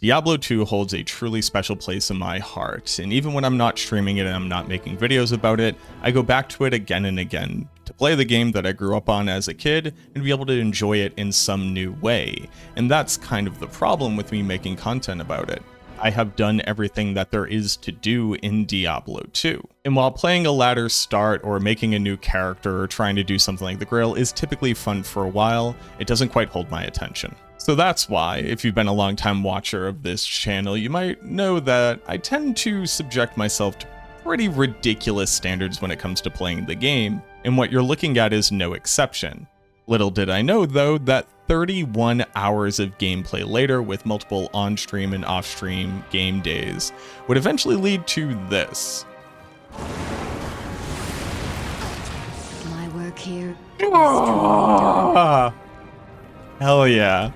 Diablo 2 holds a truly special place in my heart, and even when I'm not streaming it and I'm not making videos about it, I go back to it again and again to play the game that I grew up on as a kid and be able to enjoy it in some new way. And that's kind of the problem with me making content about it. I have done everything that there is to do in Diablo 2. And while playing a ladder start or making a new character or trying to do something like the Grail is typically fun for a while, it doesn't quite hold my attention. So that's why, if you've been a long-time watcher of this channel, you might know that I tend to subject myself to pretty ridiculous standards when it comes to playing the game, and what you're looking at is no exception. Little did I know, though, that 31 hours of gameplay later, with multiple on-stream and off-stream game days, would eventually lead to this. My work here. Hell yeah.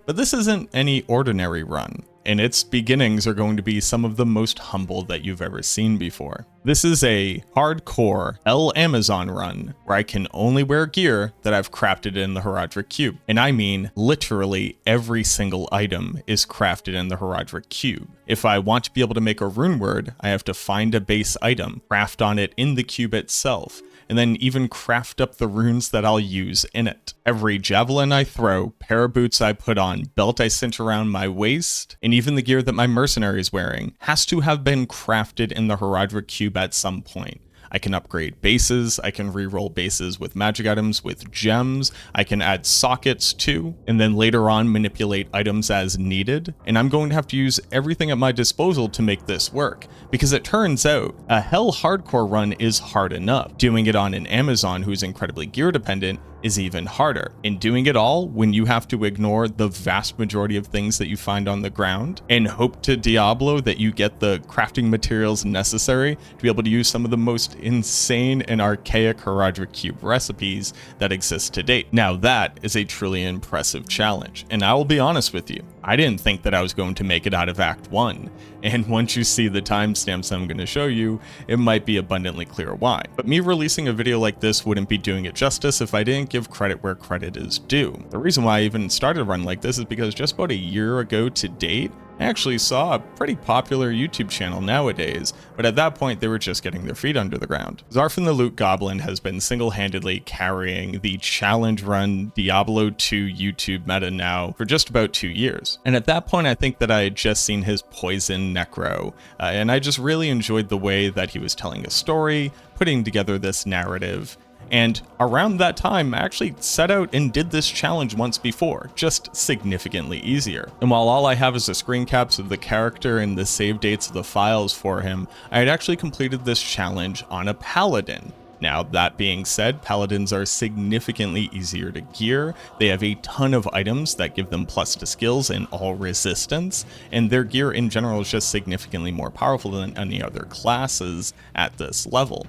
But this isn't any ordinary run, and its beginnings are going to be some of the most humble that you've ever seen before. This is a hardcore Hell Amazon run where I can only wear gear that I've crafted in the Resurrected cube. And I mean literally every single item is crafted in the Resurrected cube. If I want to be able to make a rune word, I have to find a base item, craft on it in the cube itself, and then even craft up the runes that I'll use in it. Every javelin I throw, pair of boots I put on, belt I cinch around my waist, and even the gear that my mercenary is wearing has to have been crafted in the Resurrected cube at some point. I can upgrade bases, I can reroll bases with magic items, with gems, I can add sockets too, and then later on manipulate items as needed, and I'm going to have to use everything at my disposal to make this work, because it turns out a Hell hardcore run is hard enough. Doing it on an Amazon who's incredibly gear dependent is even harder. In doing it all, when you have to ignore the vast majority of things that you find on the ground and hope to Diablo that you get the crafting materials necessary to be able to use some of the most insane and archaic Resurrected cube recipes that exist to date. Now that is a truly impressive challenge, and I will be honest with you, I didn't think that I was going to make it out of Act 1, and once you see the timestamps I'm going to show you, it might be abundantly clear why. But me releasing a video like this wouldn't be doing it justice if I didn't give credit where credit is due. The reason why I even started a run like this is because just about a year ago to date, I actually saw a pretty popular YouTube channel nowadays, but at that point they were just getting their feet under the ground. Zarfin the Loot Goblin has been single-handedly carrying the challenge run Diablo 2 YouTube meta now for just about 2 years. And at that point I think that I had just seen his Poison Necro, and I just really enjoyed the way that he was telling a story, putting together this narrative. And around that time, I actually set out and did this challenge once before, just significantly easier. And while all I have is the screen caps of the character and the save dates of the files for him, I had actually completed this challenge on a paladin. Now, that being said, paladins are significantly easier to gear. They have a ton of items that give them plus to skills and all resistance, and their gear in general is just significantly more powerful than any other classes at this level.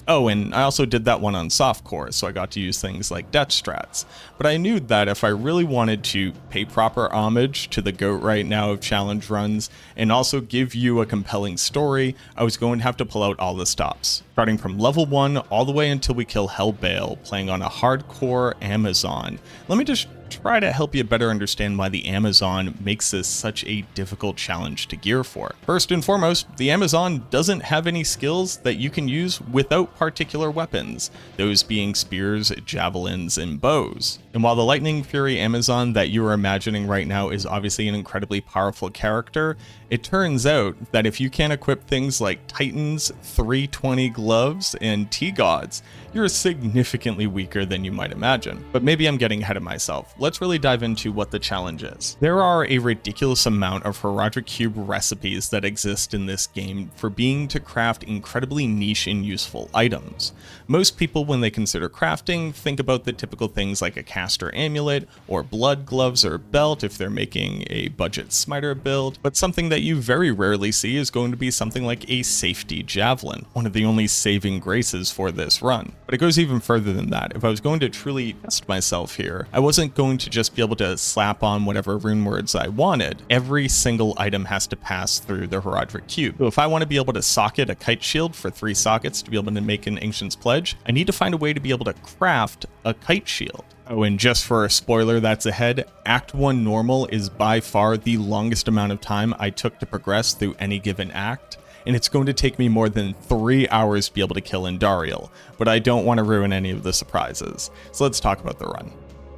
Oh, and I also did that one on softcore, so I got to use things like death strats. But I knew that if I really wanted to pay proper homage to the GOAT right now of challenge runs, and also give you a compelling story, I was going to have to pull out all the stops. Starting from level 1 all the way until we kill Hellbale, playing on a hardcore Amazon. Let me just try to help you better understand why the Amazon makes this such a difficult challenge to gear for. First and foremost, the Amazon doesn't have any skills that you can use without particular weapons, those being spears, javelins, and bows. And while the Lightning Fury Amazon that you are imagining right now is obviously an incredibly powerful character, it turns out that if you can't equip things like Titans, 320 gloves, and T-Gods, you're significantly weaker than you might imagine. But maybe I'm getting ahead of myself. Let's really dive into what the challenge is. There are a ridiculous amount of Resurrected cube recipes that exist in this game for being to craft incredibly niche and useful items. Most people, when they consider crafting, think about the typical things like a caster amulet, or blood gloves or belt if they're making a budget smiter build, but something that you very rarely see is going to be something like a safety javelin, one of the only saving graces for this run. But it goes even further than that. If I was going to truly test myself here, I wasn't going going to just be able to slap on whatever rune words I wanted. Every single item has to pass through the Heraldric Cube. So if I want to be able to socket a kite shield for 3 sockets to be able to make an Ancient's Pledge, I need to find a way to be able to craft a kite shield. Oh, and just for a spoiler that's ahead, Act 1 normal is by far the longest amount of time I took to progress through any given act, and it's going to take me more than 3 hours to be able to kill Andariel, but I don't want to ruin any of the surprises. So let's talk about the run.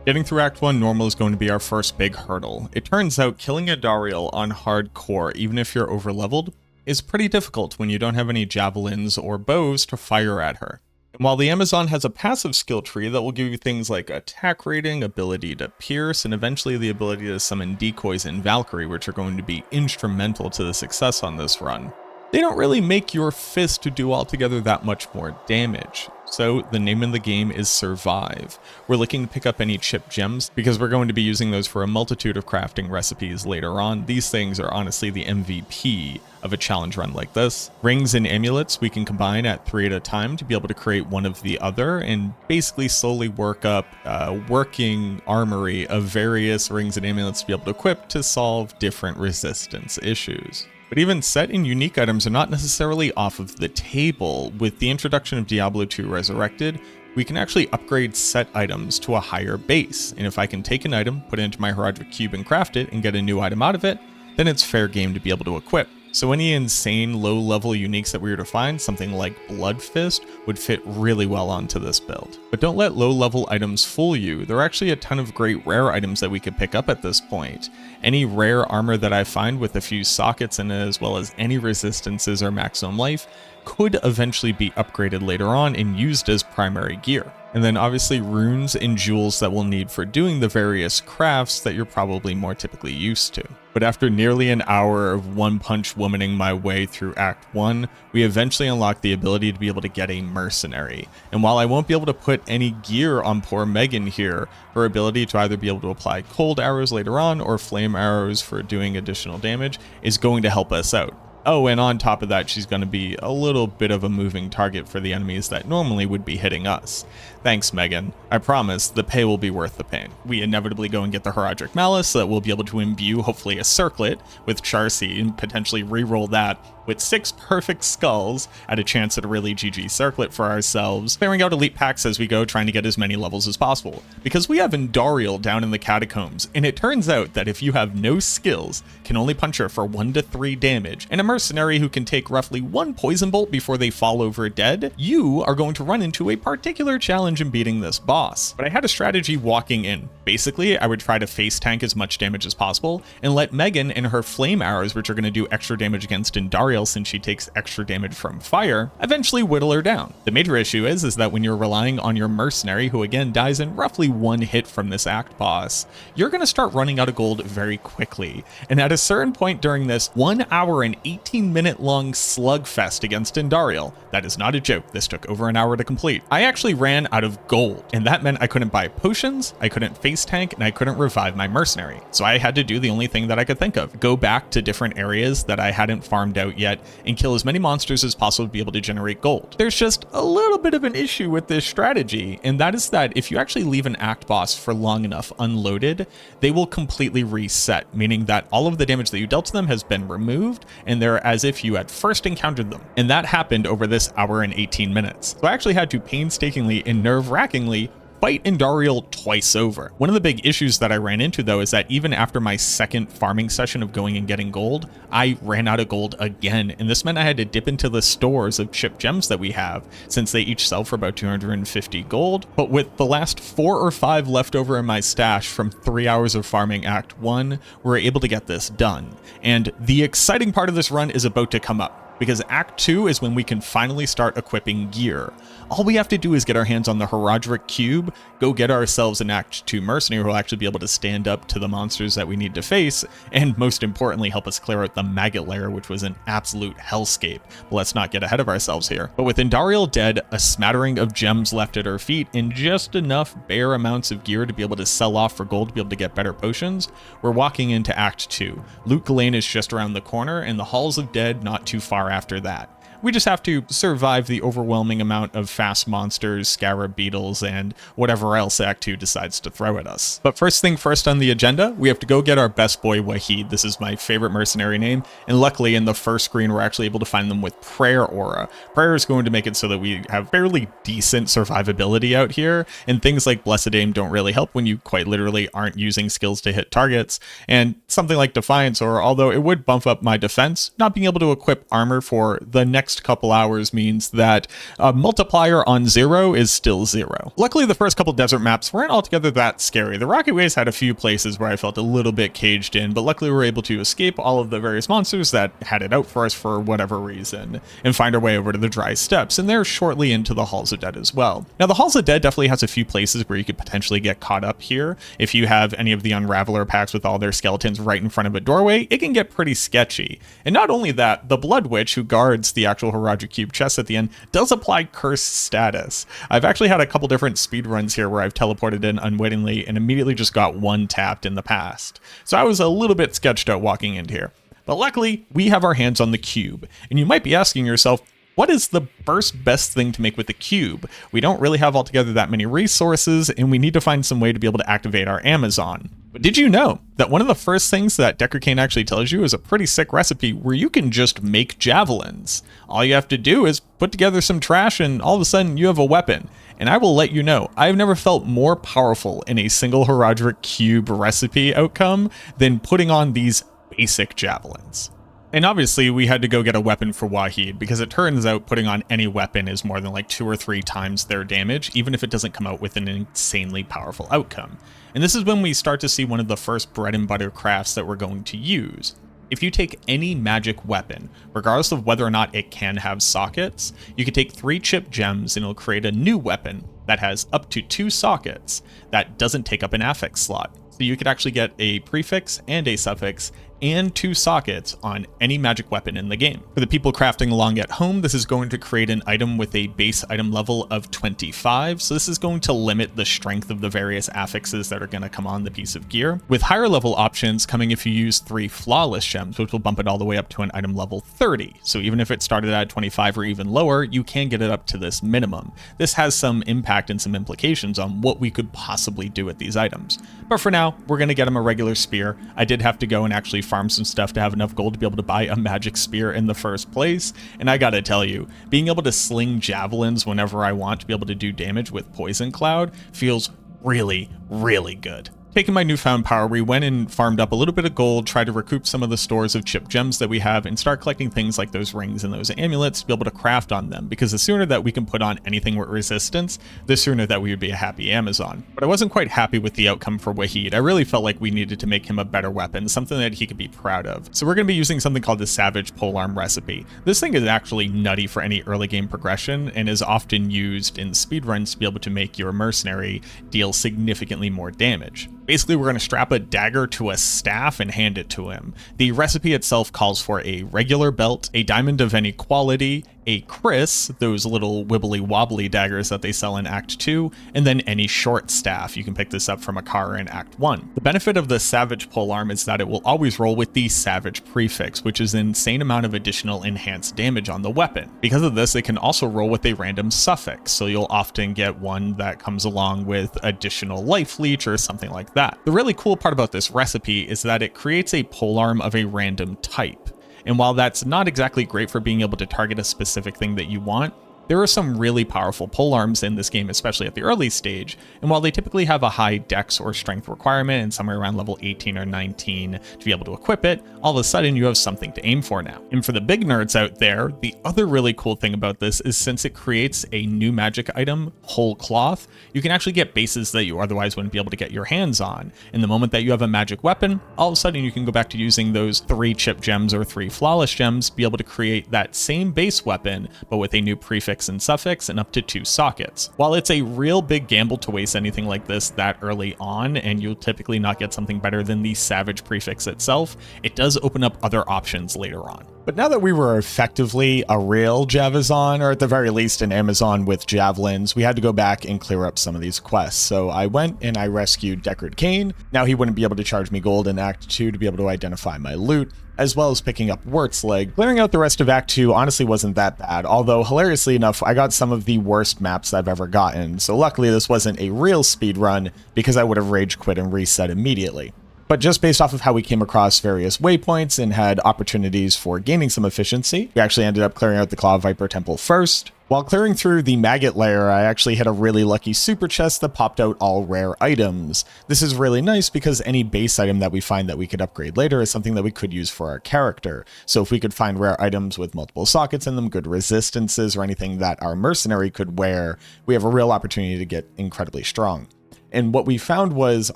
Getting through Act 1 normal is going to be our first big hurdle. It turns out killing Andariel on hardcore, even if you're overleveled, is pretty difficult when you don't have any javelins or bows to fire at her. And while the Amazon has a passive skill tree that will give you things like attack rating, ability to pierce, and eventually the ability to summon decoys and Valkyrie, which are going to be instrumental to the success on this run, they don't really make your fist to do altogether that much more damage. So the name of the game is survive. We're looking to pick up any chip gems because we're going to be using those for a multitude of crafting recipes later on. These things are honestly the MVP of a challenge run like this. Rings and amulets we can combine at 3 at a time to be able to create one of the other and basically slowly work up a working armory of various rings and amulets to be able to equip to solve different resistance issues. But even set and unique items are not necessarily off of the table. With the introduction of Diablo 2 Resurrected, we can actually upgrade set items to a higher base. And if I can take an item, put it into my Heraldric Cube and craft it and get a new item out of it, then it's fair game to be able to equip. So any insane low-level uniques that we were to find, something like Blood Fist, would fit really well onto this build. But don't let low-level items fool you. There are actually a ton of great rare items that we could pick up at this point. Any rare armor that I find with a few sockets in it, as well as any resistances or maximum life, could eventually be upgraded later on and used as primary gear. And then obviously runes and jewels that we'll need for doing the various crafts that you're probably more typically used to. But after nearly an hour of one-punch womaning my way through Act 1, we eventually unlock the ability to be able to get a mercenary. And while I won't be able to put any gear on poor Megan here, her ability to either be able to apply cold arrows later on or flame arrows for doing additional damage is going to help us out. Oh, and on top of that, she's going to be a little bit of a moving target for the enemies that normally would be hitting us. Thanks, Megan. I promise the pay will be worth the pain. We inevitably go and get the Heraldric Malice so that we'll be able to imbue hopefully a circlet with Charcy and potentially reroll that with 6 perfect skulls at a chance at a really GG circlet for ourselves, clearing out elite packs as we go, trying to get as many levels as possible. Because we have Andariel down in the catacombs, and it turns out that if you have no skills, can only punch her for 1 to 3 damage, and a mercenary who can take roughly 1 poison bolt before they fall over dead, you are going to run into a particular challenge in beating this boss. But I had a strategy walking in. Basically, I would try to face tank as much damage as possible, and let Megan and her flame arrows, which are going to do extra damage against Andariel since she takes extra damage from fire, eventually whittle her down. The major issue is that when you're relying on your mercenary, who again dies in roughly 1 hit from this act boss, you're going to start running out of gold very quickly. And at a certain point during this 1 hour and 18-minute long slugfest against Andariel, that is not a joke, this took over an hour to complete, I actually ran out of gold. And that meant I couldn't buy potions, I couldn't face tank, and I couldn't revive my mercenary. So I had to do the only thing that I could think of, go back to different areas that I hadn't farmed out yet and kill as many monsters as possible to be able to generate gold. There's just a little bit of an issue with this strategy, and that is that if you actually leave an act boss for long enough unloaded, they will completely reset, meaning that all of the damage that you dealt to them has been removed, and they're as if you had first encountered them. And that happened over this hour and 18 minutes. So I actually had to painstakingly and nerve-wrackingly fight Andariel twice over. One of the big issues that I ran into though is that even after my second farming session of going and getting gold, I ran out of gold again, and this meant I had to dip into the stores of chip gems that we have, since they each sell for about 250 gold. But with the last 4 or 5 left over in my stash from 3 hours of farming Act 1, we're able to get this done. And the exciting part of this run is about to come up, because Act 2 is when we can finally start equipping gear. All we have to do is get our hands on the Heraldric Cube, go get ourselves an Act 2 mercenary who will actually be able to stand up to the monsters that we need to face, and most importantly help us clear out the maggot lair, which was an absolute hellscape. But let's not get ahead of ourselves here. But with Andariel dead, a smattering of gems left at her feet, and just enough bare amounts of gear to be able to sell off for gold to be able to get better potions, we're walking into Act 2. Loot Ghislaine is just around the corner, and the Halls of Dead not too far after that. We just have to survive the overwhelming amount of fast monsters, scarab beetles, and whatever else Act 2 decides to throw at us. But first thing first on the agenda, we have to go get our best boy Wahid. This is my favorite mercenary name, and luckily in the first screen we're actually able to find them with Prayer Aura. Prayer is going to make it so that we have fairly decent survivability out here, and things like Blessed Aim don't really help when you quite literally aren't using skills to hit targets, and something like Defiance Aura, although it would bump up my defense, not being able to equip armor for the next couple hours means that a multiplier on 0 is still 0. Luckily, the first couple desert maps weren't altogether that scary. The Rocket Ways had a few places where I felt a little bit caged in, but luckily we were able to escape all of the various monsters that had it out for us for whatever reason, and find our way over to the Dry Steppes, and they're shortly into the Halls of Dead as well. Now, the Halls of Dead definitely has a few places where you could potentially get caught up here. If you have any of the Unraveler packs with all their skeletons right in front of a doorway, it can get pretty sketchy. And not only that, the Blood Witch, who guards the actual Horadric Cube chest at the end, does apply cursed status. I've actually had a couple different speedruns here where I've teleported in unwittingly and immediately just got one tapped in the past. So I was a little bit sketched out walking in here. But luckily, we have our hands on the cube. And you might be asking yourself, what is the first best thing to make with the cube? We don't really have altogether that many resources, and we need to find some way to be able to activate our Amazon. But did you know that one of the first things that Decker Kane actually tells you is a pretty sick recipe where you can just make javelins? All you have to do is put together some trash and all of a sudden you have a weapon. And I will let you know, I've never felt more powerful in a single Horadric Cube recipe outcome than putting on these basic javelins. And obviously we had to go get a weapon for Wahid, because it turns out putting on any weapon is more than like 2 or 3 times their damage, even if it doesn't come out with an insanely powerful outcome. And this is when we start to see one of the first bread and butter crafts that we're going to use. If you take any magic weapon, regardless of whether or not it can have sockets, you can take 3 chip gems and it'll create a new weapon that has up to 2 sockets that doesn't take up an affix slot. So you could actually get a prefix and a suffix and 2 sockets on any magic weapon in the game. For the people crafting along at home, this is going to create an item with a base item level of 25, so this is going to limit the strength of the various affixes that are going to come on the piece of gear, with higher level options coming if you use 3 flawless gems, which will bump it all the way up to an item level 30. So even if it started at 25 or even lower, you can get it up to this minimum. This has some impact and some implications on what we could possibly do with these items. But for now, we're going to get him a regular spear. I did have to go and actually farm some stuff to have enough gold to be able to buy a magic spear in the first place, and I gotta tell you, being able to sling javelins whenever I want to be able to do damage with Poison Cloud feels really, really good. Taking my newfound power, we went and farmed up a little bit of gold, tried to recoup some of the stores of chip gems that we have, and start collecting things like those rings and those amulets to be able to craft on them, because the sooner that we can put on anything with resistance, the sooner that we would be a happy Amazon. But I wasn't quite happy with the outcome for Wahid. I really felt like we needed to make him a better weapon, something that he could be proud of. So we're going to be using something called the Savage Polearm recipe. This thing is actually nutty for any early game progression, and is often used in speedruns to be able to make your mercenary deal significantly more damage. Basically, we're going to strap a dagger to a staff and hand it to him. The recipe itself calls for a regular belt, a diamond of any quality, a kris, those little wibbly wobbly daggers that they sell in Act 2, and then any short staff. You can pick this up from a car in Act 1. The benefit of the Savage Polearm is that it will always roll with the Savage prefix, which is an insane amount of additional enhanced damage on the weapon. Because of this, it can also roll with a random suffix, so you'll often get one that comes along with additional life leech or something like that. The really cool part about this recipe is that it creates a polearm of a random type. And while that's not exactly great for being able to target a specific thing that you want, there are some really powerful polearms in this game, especially at the early stage, and while they typically have a high dex or strength requirement and somewhere around level 18 or 19 to be able to equip it, all of a sudden you have something to aim for now. And for the big nerds out there, the other really cool thing about this is since it creates a new magic item, Whole Cloth, you can actually get bases that you otherwise wouldn't be able to get your hands on. And the moment that you have a magic weapon, all of a sudden you can go back to using those 3 chip gems or 3 flawless gems, be able to create that same base weapon, but with a new prefix and suffix and up to 2 sockets. While it's a real big gamble to waste anything like this that early on, and you'll typically not get something better than the Savage prefix itself, it does open up other options later on. But now that we were effectively a real Javazon, or at the very least an Amazon with javelins, we had to go back and clear up some of these quests. So I went and I rescued Deckard Cain. Now he wouldn't be able to charge me gold in Act 2 to be able to identify my loot, as well as picking up Wirt's Leg. Clearing out the rest of Act 2 honestly wasn't that bad, although hilariously enough, I got some of the worst maps I've ever gotten, so luckily this wasn't a real speed run because I would have rage quit and reset immediately. But just based off of how we came across various waypoints and had opportunities for gaining some efficiency, we actually ended up clearing out the Claw Viper Temple first. While clearing through the Maggot Lair, I actually hit a really lucky super chest that popped out all rare items. This is really nice because any base item that we find that we could upgrade later is something that we could use for our character. So if we could find rare items with multiple sockets in them, good resistances, or anything that our mercenary could wear, we have a real opportunity to get incredibly strong. And what we found was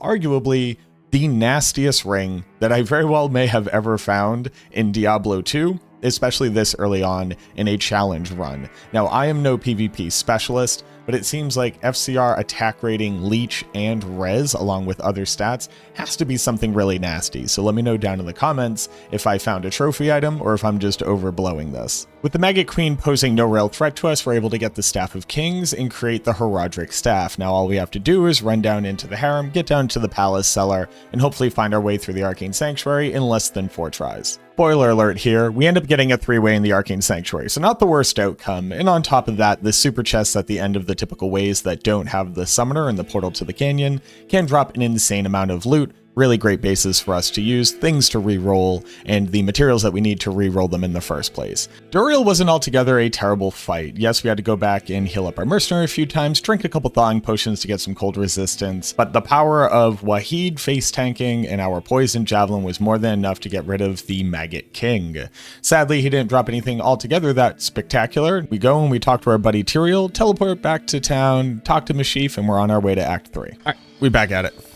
arguably the nastiest ring that I very well may have ever found in Diablo 2, especially this early on in a challenge run. Now, I am no PvP specialist, but it seems like FCR attack rating, leech, and res, along with other stats, has to be something really nasty. So let me know down in the comments if I found a trophy item or if I'm just overblowing this. With the Maggot Queen posing no real threat to us, we're able to get the Staff of Kings and create the Heraldric Staff. Now all we have to do is run down into the harem, get down to the palace cellar, and hopefully find our way through the Arcane Sanctuary in less than 4 tries. Spoiler alert here, we end up getting a 3-way in the Arcane Sanctuary, so not the worst outcome, and on top of that, the super chests at the end of the typical ways that don't have the summoner and the portal to the canyon can drop an insane amount of loot. Really great bases for us to use, things to re-roll, and the materials that we need to re-roll them in the first place. Duriel wasn't altogether a terrible fight. Yes, we had to go back and heal up our mercenary a few times, drink a couple thawing potions to get some cold resistance, but the power of Wahid face tanking and our poison javelin was more than enough to get rid of the Maggot King. Sadly, he didn't drop anything altogether that spectacular. We go and we talk to our buddy Tyrael, teleport back to town, talk to Mashif, and we're on our way to Act 3. All right, we back at it.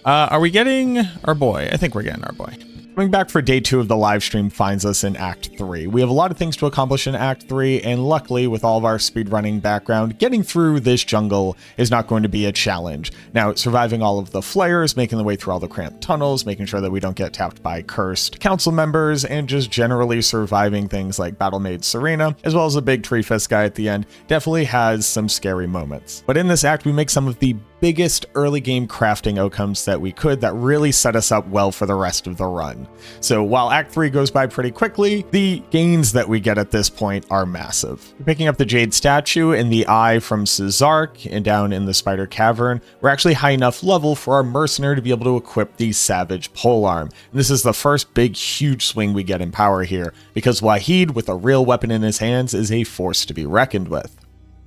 Are we getting our boy? I think we're getting our boy. Coming back for day 2 of the live stream finds us in Act 3. We have a lot of things to accomplish in Act 3, and luckily, with all of our speedrunning background, getting through this jungle is not going to be a challenge. Now, surviving all of the flares, making the way through all the cramped tunnels, making sure that we don't get tapped by cursed council members, and just generally surviving things like Battlemaid Serena, as well as a big tree fist guy at the end, definitely has some scary moments. But in this act, we make some of the biggest early game crafting outcomes that we could that really set us up well for the rest of the run. So while Act 3 goes by pretty quickly, the gains that we get at this point are massive. Picking up the Jade Statue and the Eye from Cesark and down in the Spider Cavern, we're actually high enough level for our mercenary to be able to equip the Savage Polearm. And this is the first big huge swing we get in power here, because Wahid with a real weapon in his hands is a force to be reckoned with.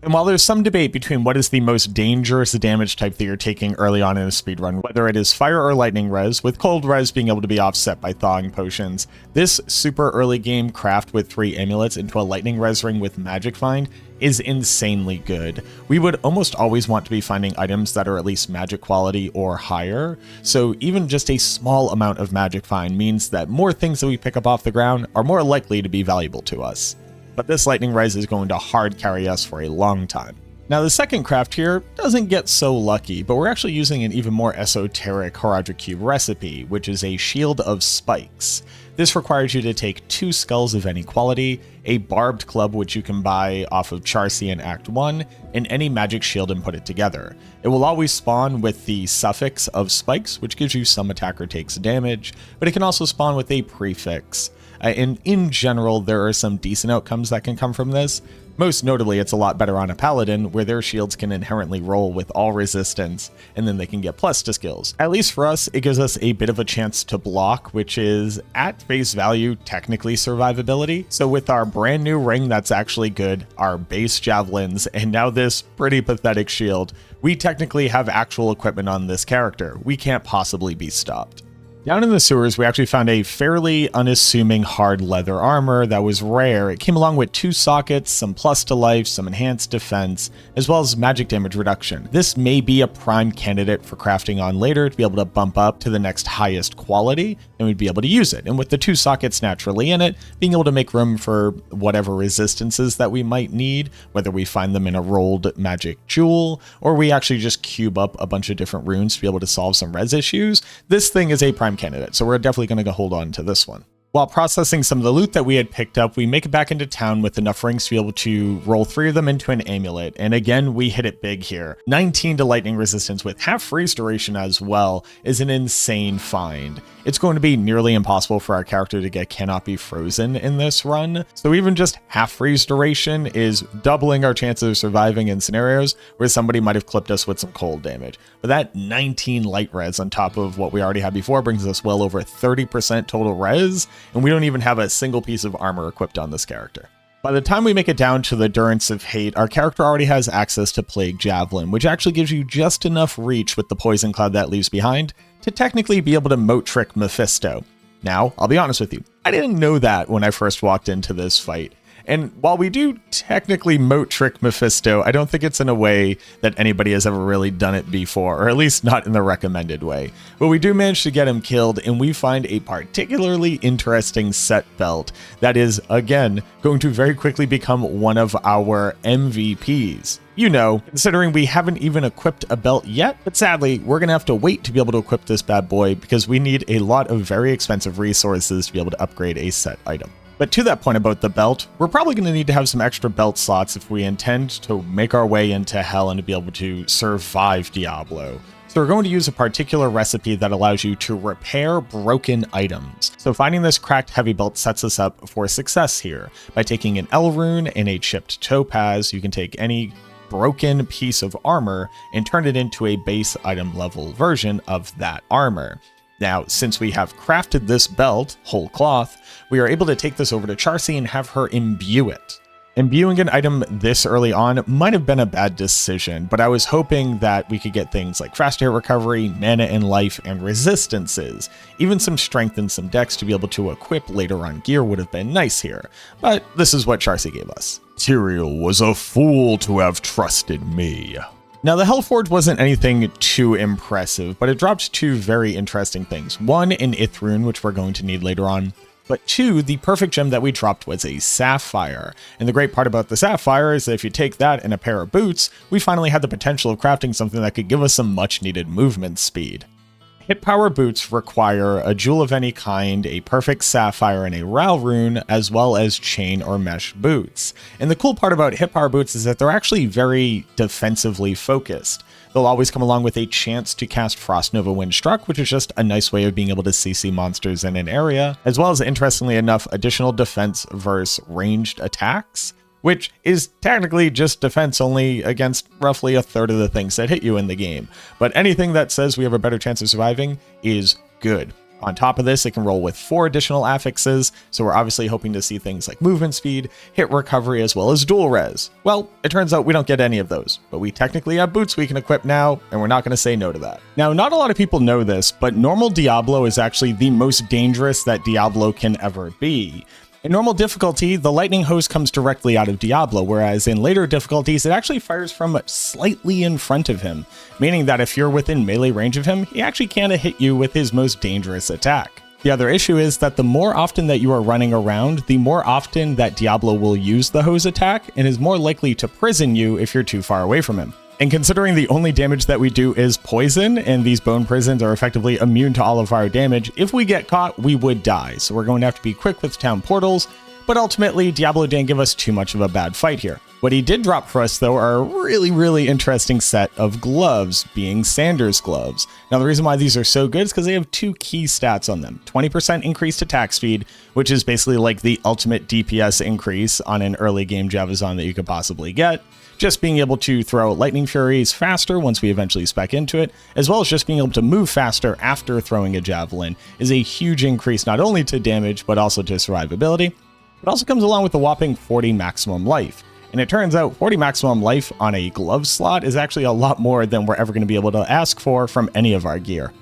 And while there's some debate between what is the most dangerous damage type that you're taking early on in a speedrun, whether it is fire or lightning res, with cold res being able to be offset by thawing potions, this super early game craft with 3 amulets into a lightning res ring with magic find is insanely good. We would almost always want to be finding items that are at least magic quality or higher, so even just a small amount of magic find means that more things that we pick up off the ground are more likely to be valuable to us. But this lightning res is going to hard carry us for a long time. Now the second craft here doesn't get so lucky, but we're actually using an even more esoteric Heraldric Cube recipe, which is a Shield of Spikes. This requires you to take 2 skulls of any quality, a barbed club which you can buy off of Charcy in Act 1, and any magic shield and put it together. It will always spawn with the suffix of spikes, which gives you some attacker takes damage, but it can also spawn with a prefix. And in general, there are some decent outcomes that can come from this. Most notably, it's a lot better on a paladin, where their shields can inherently roll with all resistance, and then they can get plus to skills. At least for us, it gives us a bit of a chance to block, which is, at face value, technically survivability. So with our brand new ring that's actually good, our base javelins, and now this pretty pathetic shield, we technically have actual equipment on this character. We can't possibly be stopped. Down in the sewers, we actually found a fairly unassuming hard leather armor that was rare. It came along with 2 sockets, some plus to life, some enhanced defense, as well as magic damage reduction. This may be a prime candidate for crafting on later to be able to bump up to the next highest quality, and we'd be able to use it. And with the 2 sockets naturally in it, being able to make room for whatever resistances that we might need, whether we find them in a rolled magic jewel, or we actually just cube up a bunch of different runes to be able to solve some res issues, this thing is a prime candidate, so we're definitely going to hold on to this one. While processing some of the loot that we had picked up, we make it back into town with enough rings to be able to roll 3 of them into an amulet. And again, we hit it big here. 19 to lightning resistance with half freeze duration as well is an insane find. It's going to be nearly impossible for our character to get cannot be frozen in this run. So even just half freeze duration is doubling our chances of surviving in scenarios where somebody might have clipped us with some cold damage. But that 19 light res on top of what we already had before brings us well over 30% total res. And we don't even have a single piece of armor equipped on this character. By the time we make it down to the Durance of Hate, our character already has access to Plague Javelin, which actually gives you just enough reach with the poison cloud that leaves behind to technically be able to moat trick Mephisto. Now, I'll be honest with you, I didn't know that when I first walked into this fight. And while we do technically moat trick Mephisto, I don't think it's in a way that anybody has ever really done it before, or at least not in the recommended way. But we do manage to get him killed, and we find a particularly interesting set belt that is, again, going to very quickly become one of our MVPs. You know, considering we haven't even equipped a belt yet, but sadly, we're going to have to wait to be able to equip this bad boy because we need a lot of very expensive resources to be able to upgrade a set item. But to that point about the belt, we're probably going to need to have some extra belt slots if we intend to make our way into hell and to be able to survive Diablo. So we're going to use a particular recipe that allows you to repair broken items. So finding this cracked heavy belt sets us up for success here. By taking an L rune and a chipped topaz, you can take any broken piece of armor and turn it into a base item level version of that armor. Now, since we have crafted this belt, whole cloth, we are able to take this over to Charcy and have her imbue it. Imbuing an item this early on might have been a bad decision, but I was hoping that we could get things like fast hit recovery, mana and life, and resistances. Even some strength and some dex to be able to equip later on gear would have been nice here, but this is what Charcy gave us. Tyrael was a fool to have trusted me. Now, the Hellforge wasn't anything too impressive, but it dropped 2 very interesting things. 1, an Ithrune, which we're going to need later on, but 2, the perfect gem that we dropped was a Sapphire. And the great part about the Sapphire is that if you take that and a pair of boots, we finally had the potential of crafting something that could give us some much needed movement speed. Hit power boots require a jewel of any kind, a perfect sapphire, and a Ral rune, as well as chain or mesh boots. And the cool part about hit power boots is that they're actually very defensively focused. They'll always come along with a chance to cast Frost Nova Windstruck, which is just a nice way of being able to CC monsters in an area, as well as, interestingly enough, additional defense versus ranged attacks, which is technically just defense only against roughly a third of the things that hit you in the game. But anything that says we have a better chance of surviving is good. On top of this, it can roll with 4 additional affixes, so we're obviously hoping to see things like movement speed, hit recovery, as well as dual res. Well, it turns out we don't get any of those, but we technically have boots we can equip now, and we're not going to say no to that. Now, not a lot of people know this, but normal Diablo is actually the most dangerous that Diablo can ever be. In normal difficulty, the lightning hose comes directly out of Diablo, whereas in later difficulties, it actually fires from slightly in front of him, meaning that if you're within melee range of him, he actually can't hit you with his most dangerous attack. The other issue is that the more often that you are running around, the more often that Diablo will use the hose attack and is more likely to prison you if you're too far away from him. And considering the only damage that we do is poison, and these bone prisons are effectively immune to all of our damage, if we get caught, we would die. So we're going to have to be quick with town portals, but ultimately, Diablo didn't give us too much of a bad fight here. What he did drop for us, though, are a really interesting set of gloves, being Sanders gloves. Now, the reason why these are so good is because they have 2 key stats on them. 20% increased attack speed, which is basically like the ultimate DPS increase on an early game Javazon that you could possibly get. Just being able to throw Lightning Furies faster once we eventually spec into it, as well as just being able to move faster after throwing a Javelin, is a huge increase not only to damage, but also to survivability. It also comes along with a whopping 40 maximum life. And it turns out 40 maximum life on a glove slot is actually a lot more than we're ever going to be able to ask for from any of our gear.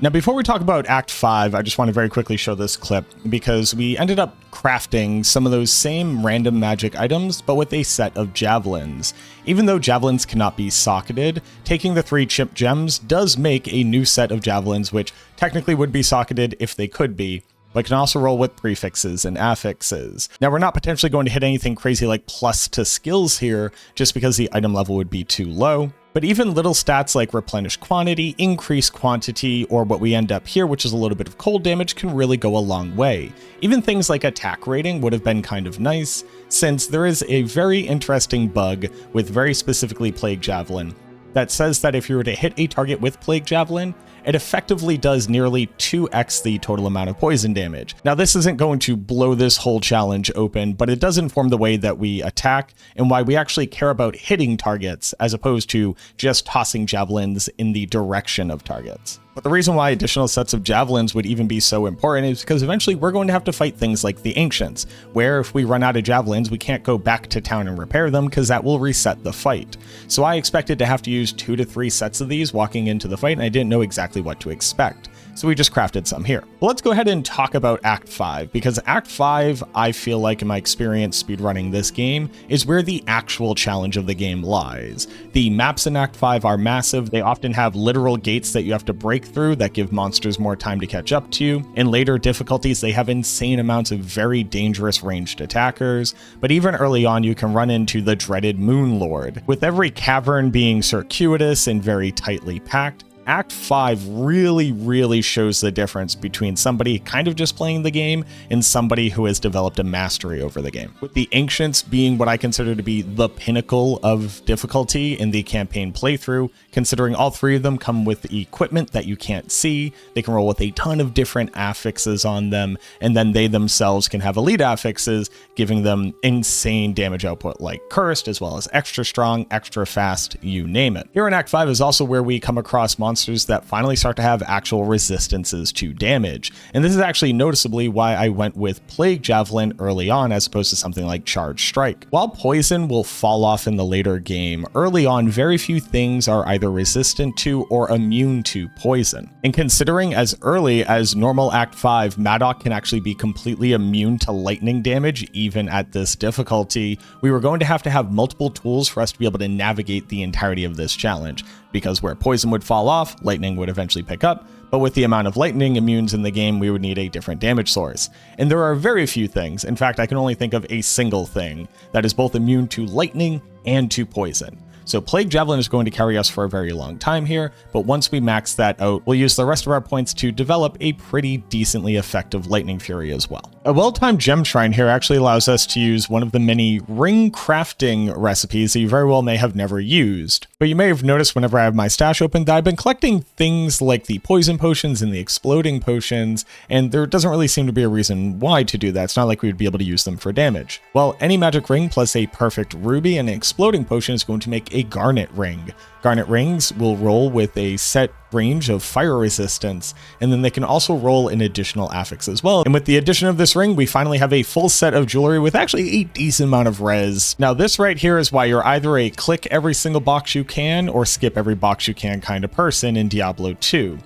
Now, before we talk about Act 5, I just want to very quickly show this clip because we ended up crafting some of those same random magic items, but with a set of javelins. Even though javelins cannot be socketed, taking the 3 chip gems does make a new set of javelins, which technically would be socketed if they could be, but can also roll with prefixes and affixes. Now, we're not potentially going to hit anything crazy like plus to skills here, just because the item level would be too low. But But even little stats like replenish quantity, increase quantity, or what we end up here, which is a little bit of cold damage, can really go a long way. Even things like attack rating would have been kind of nice, since there is a very interesting bug with very specifically Plague Javelin that says that if you were to hit a target with Plague Javelin, it effectively does nearly 2x the total amount of poison damage. Now, this isn't going to blow this whole challenge open, but it does inform the way that we attack and why we actually care about hitting targets as opposed to just tossing javelins in the direction of targets. But the reason why additional sets of javelins would even be so important is because eventually we're going to have to fight things like the Ancients, where if we run out of javelins, we can't go back to town and repair them because that will reset the fight. So I expected to have to use 2 to 3 sets of these walking into the fight, and I didn't know exactly what to expect. So we just crafted some here. But let's go ahead and talk about Act 5, because Act 5, I feel like in my experience speedrunning this game, is where the actual challenge of the game lies. The maps in Act 5 are massive. They often have literal gates that you have to break through that give monsters more time to catch up to you. In later difficulties, they have insane amounts of very dangerous ranged attackers. But even early on, you can run into the dreaded Moon Lord, with every cavern being circuitous and very tightly packed. Act 5 really shows the difference between somebody kind of just playing the game and somebody who has developed a mastery over the game. With the Ancients being what I consider to be the pinnacle of difficulty in the campaign playthrough, considering all 3 of them come with equipment that you can't see. They can roll with a ton of different affixes on them, and then they themselves can have elite affixes, giving them insane damage output like Cursed, as well as extra strong, extra fast, you name it. Here in Act 5 is also where we come across monsters that finally start to have actual resistances to damage. And this is actually noticeably why I went with Plague Javelin early on as opposed to something like Charge Strike. While poison will fall off in the later game, early on very few things are either resistant to or immune to poison. And considering as early as normal Act 5, Madoc can actually be completely immune to lightning damage even at this difficulty, we were going to have multiple tools for us to be able to navigate the entirety of this challenge. Because where poison would fall off, lightning would eventually pick up, but with the amount of lightning immunes in the game, we would need a different damage source. And there are very few things, in fact, I can only think of a single thing, that is both immune to lightning and to poison. So Plague Javelin is going to carry us for a very long time here, but once we max that out, we'll use the rest of our points to develop a pretty decently effective Lightning Fury as well. A well-timed gem shrine here actually allows us to use one of the many ring crafting recipes that you very well may have never used. But you may have noticed whenever I have my stash open that I've been collecting things like the poison potions and the exploding potions, and there doesn't really seem to be a reason why to do that. It's not like we would be able to use them for damage. Well, any magic ring plus a perfect ruby and an exploding potion is going to make a garnet ring. Garnet rings will roll with a set range of fire resistance, and then they can also roll an additional affix as well. And with the addition of this ring, we finally have a full set of jewelry with actually a decent amount of res. Now this right here is why you're either a click every single box you can or skip every box you can kind of person in Diablo 2.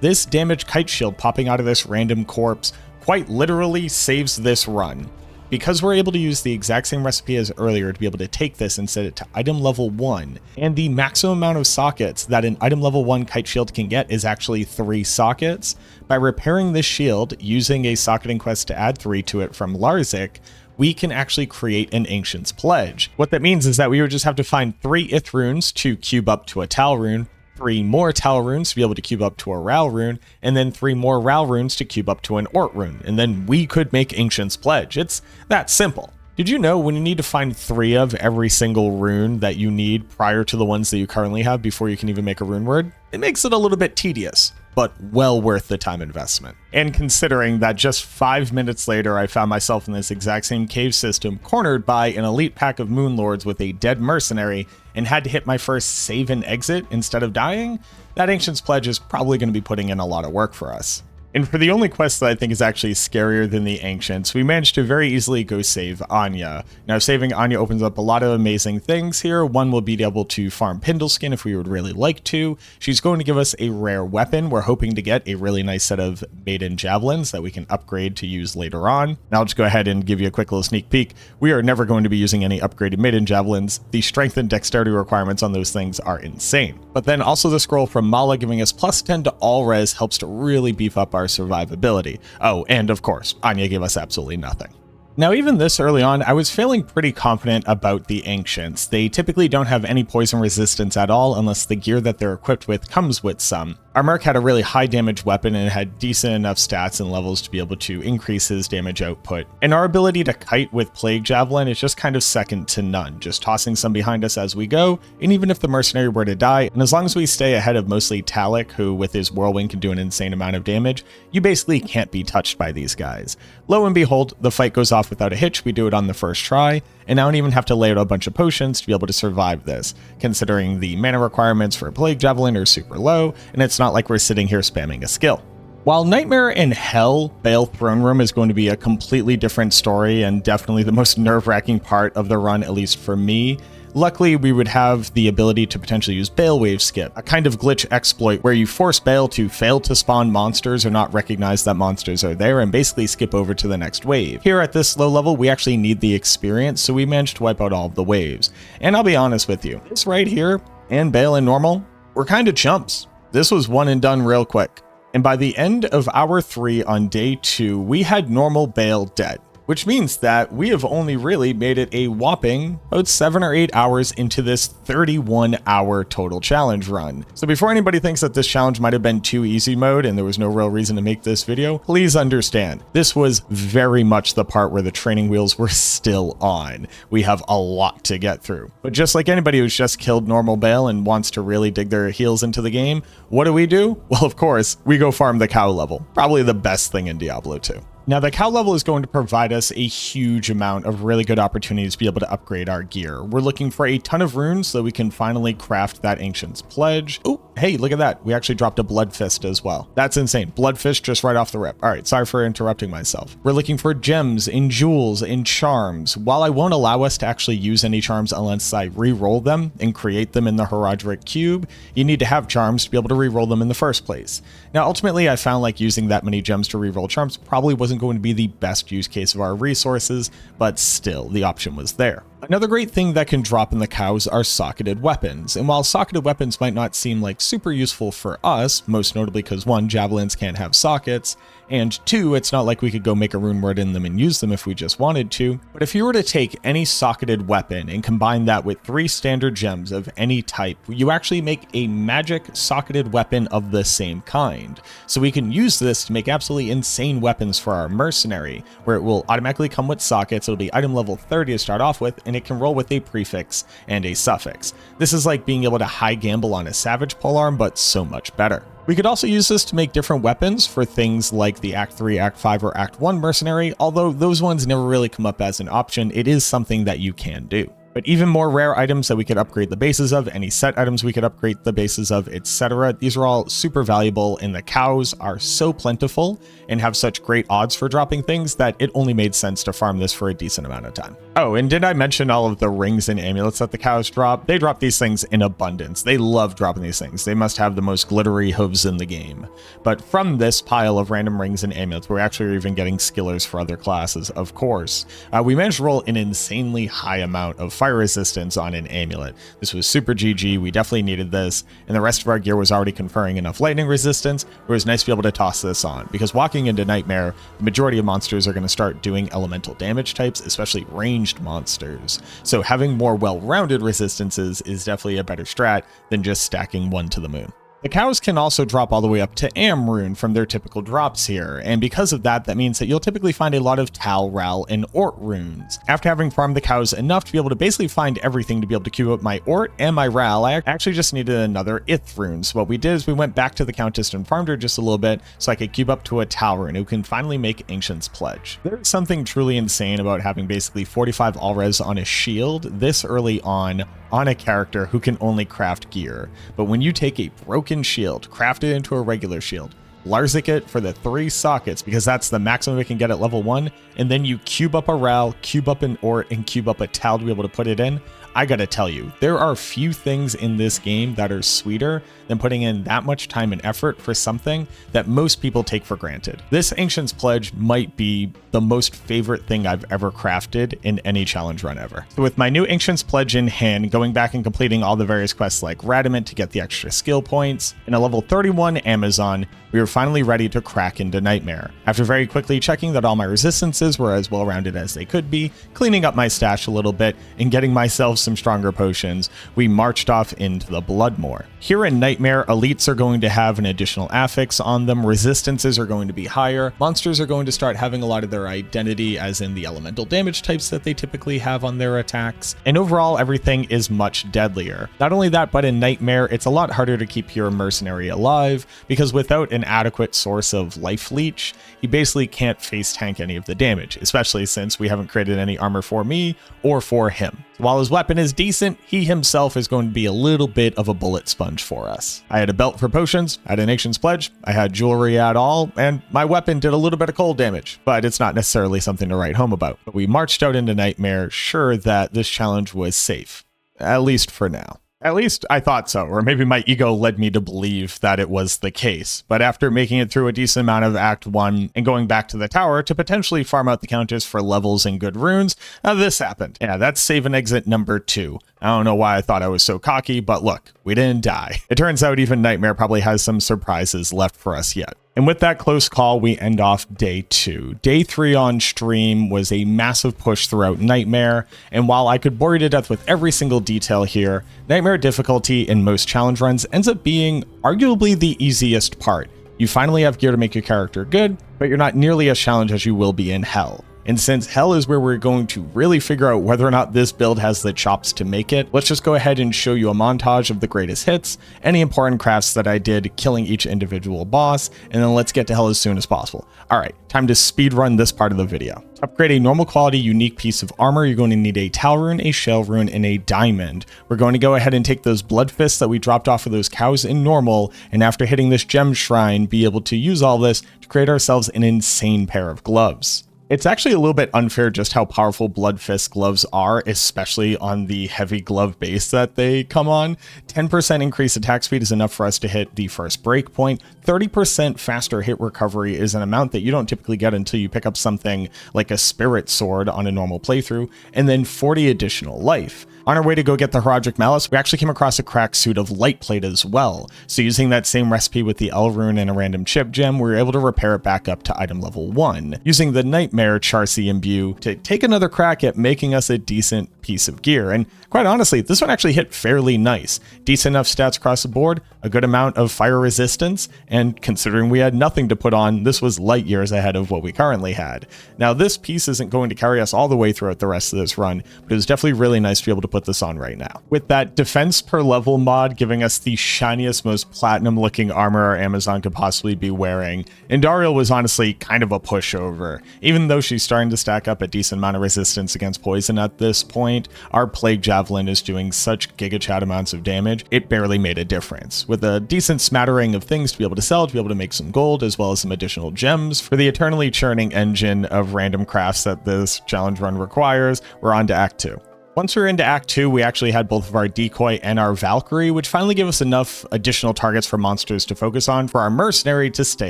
This damaged kite shield popping out of this random corpse quite literally saves this run. Because we're able to use the exact same recipe as earlier to be able to take this and set it to item level 1, and the maximum amount of sockets that an item level 1 kite shield can get is actually 3 sockets. By repairing this shield using a socketing quest to add 3 to it from Larzik, we can actually create an Ancient's Pledge. What that means is that we would just have to find 3 Ith runes to cube up to a Tal rune, 3 more Tal runes to be able to cube up to a Ral rune, and then 3 more Ral runes to cube up to an Ort rune, and then we could make Ancient's Pledge. It's that simple. Did you know when you need to find 3 of every single rune that you need prior to the ones that you currently have before you can even make a rune word? It makes it a little bit tedious, but well worth the time investment. And considering that just 5 minutes later I found myself in this exact same cave system cornered by an elite pack of moon lords with a dead mercenary and had to hit my first save and exit instead of dying, that Ancient's Pledge is probably going to be putting in a lot of work for us. And for the only quest that I think is actually scarier than the Ancients, we managed to very easily go save Anya. Now, saving Anya opens up a lot of amazing things here. One will be able to farm Pindleskin if we would really like to. She's going to give us a rare weapon. We're hoping to get a really nice set of Maiden Javelins that we can upgrade to use later on. Now, I'll just go ahead and give you a quick little sneak peek. We are never going to be using any upgraded Maiden Javelins. The strength and dexterity requirements on those things are insane. But then also the scroll from Mala giving us plus 10 to all res helps to really beef up our survivability. Oh, and of course, Anya gave us absolutely nothing. Now, even this early on, I was feeling pretty confident about the Ancients. They typically don't have any poison resistance at all unless the gear that they're equipped with comes with some. Our Merc had a really high damage weapon and had decent enough stats and levels to be able to increase his damage output. And our ability to kite with Plague Javelin is just kind of second to none, just tossing some behind us as we go, and even if the mercenary were to die, and as long as we stay ahead of mostly Talik, who with his whirlwind can do an insane amount of damage, you basically can't be touched by these guys. Lo and behold, the fight goes off without a hitch. We do it on the first try, and I don't even have to lay out a bunch of potions to be able to survive this, considering the mana requirements for Plague Javelin are super low, and it's not like we're sitting here spamming a skill. While Nightmare in Hell, Bale Throne Room is going to be a completely different story and definitely the most nerve-wracking part of the run, at least for me, luckily we would have the ability to potentially use Bale Wave Skip, a kind of glitch exploit where you force Bale to fail to spawn monsters or not recognize that monsters are there and basically skip over to the next wave. Here at this low level, we actually need the experience, so we managed to wipe out all of the waves. And I'll be honest with you, this right here, and Bale in normal, we're kind of chumps. This was one and done real quick. And by the end of hour 3 on day 2, we had normal Bale dead, which means that we have only really made it a whopping about 7 or 8 hours into this 31-hour total challenge run. So before anybody thinks that this challenge might have been too easy mode and there was no real reason to make this video, please understand, this was very much the part where the training wheels were still on. We have a lot to get through. But just like anybody who's just killed normal Bale and wants to really dig their heels into the game, what do? Well, of course, we go farm the cow level. Probably the best thing in Diablo 2. Now, the cow level is going to provide us a huge amount of really good opportunities to be able to upgrade our gear. We're looking for a ton of runes so that we can finally craft that Ancient's Pledge. Oh, hey, look at that. We actually dropped a Blood Fist as well. That's insane. Blood Fist just right off the rip. All right, sorry for interrupting myself. We're looking for gems and jewels and charms. While I won't allow us to actually use any charms unless I re-roll them and create them in the Herodric Cube, you need to have charms to be able to re-roll them in the first place. Now, ultimately, I found like using that many gems to re-roll charms probably wasn't going to be the best use case of our resources, but still, the option was there. Another great thing that can drop in the cows are socketed weapons, and while socketed weapons might not seem like super useful for us, most notably because 1, javelins can't have sockets, and 2, it's not like we could go make a rune word in them and use them if we just wanted to, but if you were to take any socketed weapon and combine that with 3 standard gems of any type, you actually make a magic socketed weapon of the same kind. So we can use this to make absolutely insane weapons for our mercenary, where it will automatically come with sockets, it'll be item level 30 to start off with, and it can roll with a prefix and a suffix. This is like being able to high gamble on a savage polearm, but so much better. We could also use this to make different weapons for things like the Act 3, Act 5, or Act 1 mercenary, although those ones never really come up as an option. It is something that you can do. But even more rare items that we could upgrade the bases of, any set items we could upgrade the bases of, etc. These are all super valuable, and the cows are so plentiful and have such great odds for dropping things that it only made sense to farm this for a decent amount of time. Oh, and did I mention all of the rings and amulets that the cows drop? They drop these things in abundance. They love dropping these things. They must have the most glittery hooves in the game. But from this pile of random rings and amulets, we're actually even getting skillers for other classes, of course. We managed to roll an insanely high amount of fire resistance on an amulet. This was super GG. We definitely needed this, and the rest of our gear was already conferring enough lightning resistance. It was nice to be able to toss this on, because walking into Nightmare, the majority of monsters are going to start doing elemental damage types, especially ranged monsters. So having more well-rounded resistances is definitely a better strat than just stacking one to the moon. The cows can also drop all the way up to Am Rune from their typical drops here, and because of that, that means that you'll typically find a lot of Tal, Ral, and Ort runes. After having farmed the cows enough to be able to basically find everything to be able to queue up my Ort and my Ral, I actually just needed another Ith rune. So what we did is we went back to the Countess and farmed her just a little bit so I could queue up to a Tal rune who can finally make Ancient's Pledge. There's something truly insane about having basically 45 all-res on a shield this early on a character who can only craft gear. But when you take a broken shield, craft it into a regular shield, Larzik it for the 3 sockets, because that's the maximum it can get at level 1, and then you cube up a Ral, cube up an Ort, and cube up a Tal to be able to put it in, I gotta tell you, there are few things in this game that are sweeter than putting in that much time and effort for something that most people take for granted. This Ancient's Pledge might be the most favorite thing I've ever crafted in any challenge run ever. So with my new Ancient's Pledge in hand, going back and completing all the various quests like Radamant to get the extra skill points, and a level 31 Amazon, we were finally ready to crack into Nightmare. After very quickly checking that all my resistances were as well-rounded as they could be, cleaning up my stash a little bit, and getting myself some stronger potions, we marched off into the Bloodmoor. Here in Nightmare, elites are going to have an additional affix on them, resistances are going to be higher, monsters are going to start having a lot of their identity as in the elemental damage types that they typically have on their attacks, and overall everything is much deadlier. Not only that, but in Nightmare, it's a lot harder to keep your mercenary alive, because without an adequate source of life leech, he basically can't face tank any of the damage, especially since we haven't created any armor for me or for him. While his weapon is decent, he himself is going to be a little bit of a bullet sponge for us. I had a belt for potions, I had a Nation's Pledge, I had jewelry at all, and my weapon did a little bit of cold damage, but it's not necessarily something to write home about. But we marched out into Nightmare sure that this challenge was safe, at least for now. At least I thought so, or maybe my ego led me to believe that it was the case. But after making it through a decent amount of Act 1 and going back to the tower to potentially farm out the counters for levels and good runes, this happened. Yeah, that's save and exit number 2. I don't know why I thought I was so cocky, but look, we didn't die. It turns out even Nightmare probably has some surprises left for us yet. And with that close call, we end off day 2. Day 3 on stream was a massive push throughout Nightmare, and while I could bore you to death with every single detail here, Nightmare difficulty in most challenge runs ends up being arguably the easiest part. You finally have gear to make your character good, but you're not nearly as challenged as you will be in Hell. And since Hell is where we're going to really figure out whether or not this build has the chops to make it, let's just go ahead and show you a montage of the greatest hits, any important crafts that I did killing each individual boss, and then let's get to Hell as soon as possible. Alright, time to speed run this part of the video. To upgrade a normal quality unique piece of armor, you're going to need a Tal rune, a Shell rune, and a diamond. We're going to go ahead and take those blood fists that we dropped off of those cows in normal, and after hitting this gem shrine, be able to use all this to create ourselves an insane pair of gloves. It's actually a little bit unfair just how powerful Blood Fist gloves are, especially on the heavy glove base that they come on. 10% increased attack speed is enough for us to hit the first break point. 30% faster hit recovery is an amount that you don't typically get until you pick up something like a Spirit Sword on a normal playthrough, and then 40 additional life. On our way to go get the Heraldric Malice, we actually came across a cracked suit of light plate as well. So using that same recipe with the L rune and a random chip gem, we were able to repair it back up to item level 1, using the Nightmare Charcy Imbue to take another crack at making us a decent piece of gear. And quite honestly, this one actually hit fairly nice. Decent enough stats across the board, a good amount of fire resistance, and considering we had nothing to put on, this was light years ahead of what we currently had. Now this piece isn't going to carry us all the way throughout the rest of this run, but it was definitely really nice to be able to put this on right now. With that defense per level mod giving us the shiniest, most platinum looking armor our Amazon could possibly be wearing, Indariel was honestly kind of a pushover. Even though she's starting to stack up a decent amount of resistance against poison at this point, our Plague Javelin is doing such gigachat amounts of damage, it barely made a difference. With a decent smattering of things to be able to sell, to be able to make some gold, as well as some additional gems for the eternally churning engine of random crafts that this challenge run requires, we're on to Act 2. Once we were into Act 2, we actually had both of our Decoy and our Valkyrie, which finally gave us enough additional targets for monsters to focus on for our Mercenary to stay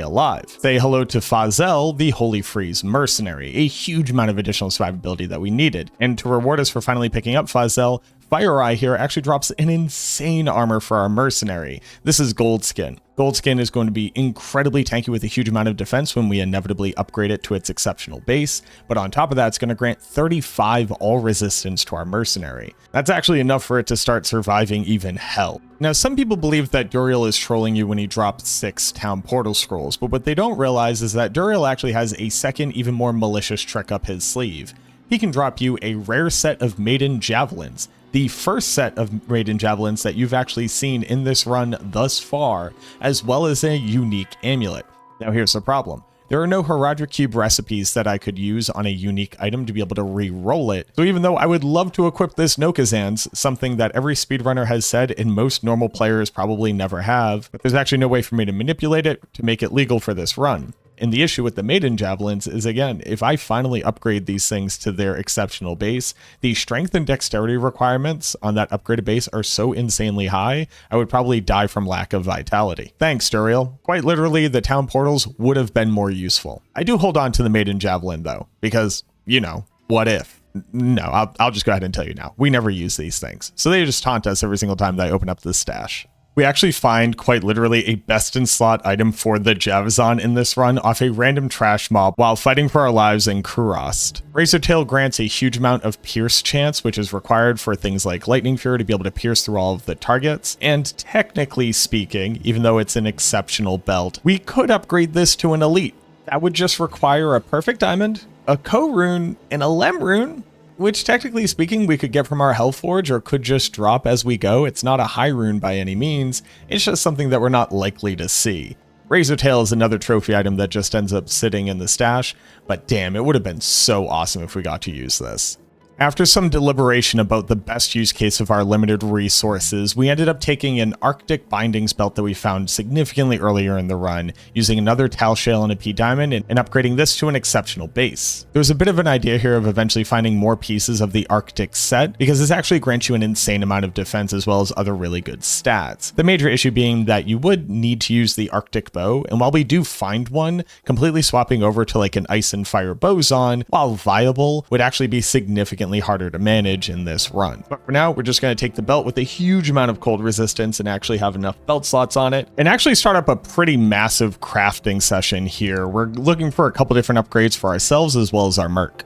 alive. Say hello to Fazel, the Holy Freeze Mercenary, a huge amount of additional survivability that we needed. And to reward us for finally picking up Fazel, Fire Eye here actually drops an insane armor for our Mercenary. This is Goldskin. Goldskin is going to be incredibly tanky with a huge amount of defense when we inevitably upgrade it to its exceptional base, but on top of that, it's going to grant 35 all resistance to our Mercenary. That's actually enough for it to start surviving even Hell. Now, some people believe that Duriel is trolling you when he drops 6 Town Portal Scrolls, but what they don't realize is that Duriel actually has a second, even more malicious trick up his sleeve. He can drop you a rare set of Maiden Javelins, the first set of Maiden Javelins that you've actually seen in this run thus far, as well as a unique amulet. Now here's the problem. There are no Heraldric Cube recipes that I could use on a unique item to be able to re-roll it, so even though I would love to equip this Nokazans, something that every speedrunner has said and most normal players probably never have, but there's actually no way for me to manipulate it to make it legal for this run. And the issue with the Maiden Javelins is, again, if I finally upgrade these things to their exceptional base, the strength and dexterity requirements on that upgraded base are so insanely high, I would probably die from lack of vitality. Thanks, Duriel. Quite literally, the town portals would have been more useful. I do hold on to the Maiden Javelin, though, because, you know, what if? No, I'll just go ahead and tell you now. We never use these things. So they just taunt us every single time that I open up this stash. We actually find quite literally a best in slot item for the Javazon in this run off a random trash mob while fighting for our lives in Kurost. Razortail grants a huge amount of pierce chance, which is required for things like Lightning Fury to be able to pierce through all of the targets. And technically speaking, even though it's an exceptional belt, we could upgrade this to an elite. That would just require a perfect diamond, a Ko rune, and a Lem rune, which technically speaking we could get from our Hellforge or could just drop as we go. It's not a high rune by any means, it's just something that we're not likely to see. Razortail is another trophy item that just ends up sitting in the stash, but damn, it would have been so awesome if we got to use this. After some deliberation about the best use case of our limited resources, we ended up taking an Arctic Bindings belt that we found significantly earlier in the run, using another Tal Shale and a P Diamond, and upgrading this to an exceptional base. There was a bit of an idea here of eventually finding more pieces of the Arctic set, because this actually grants you an insane amount of defense as well as other really good stats. The major issue being that you would need to use the Arctic Bow, and while we do find one, completely swapping over to like an Ice and Fire Boson, while viable, would actually be significantly harder to manage in this run. But for now, we're just going to take the belt with a huge amount of cold resistance and actually have enough belt slots on it and actually start up a pretty massive crafting session here. We're looking for a couple different upgrades for ourselves as well as our merc.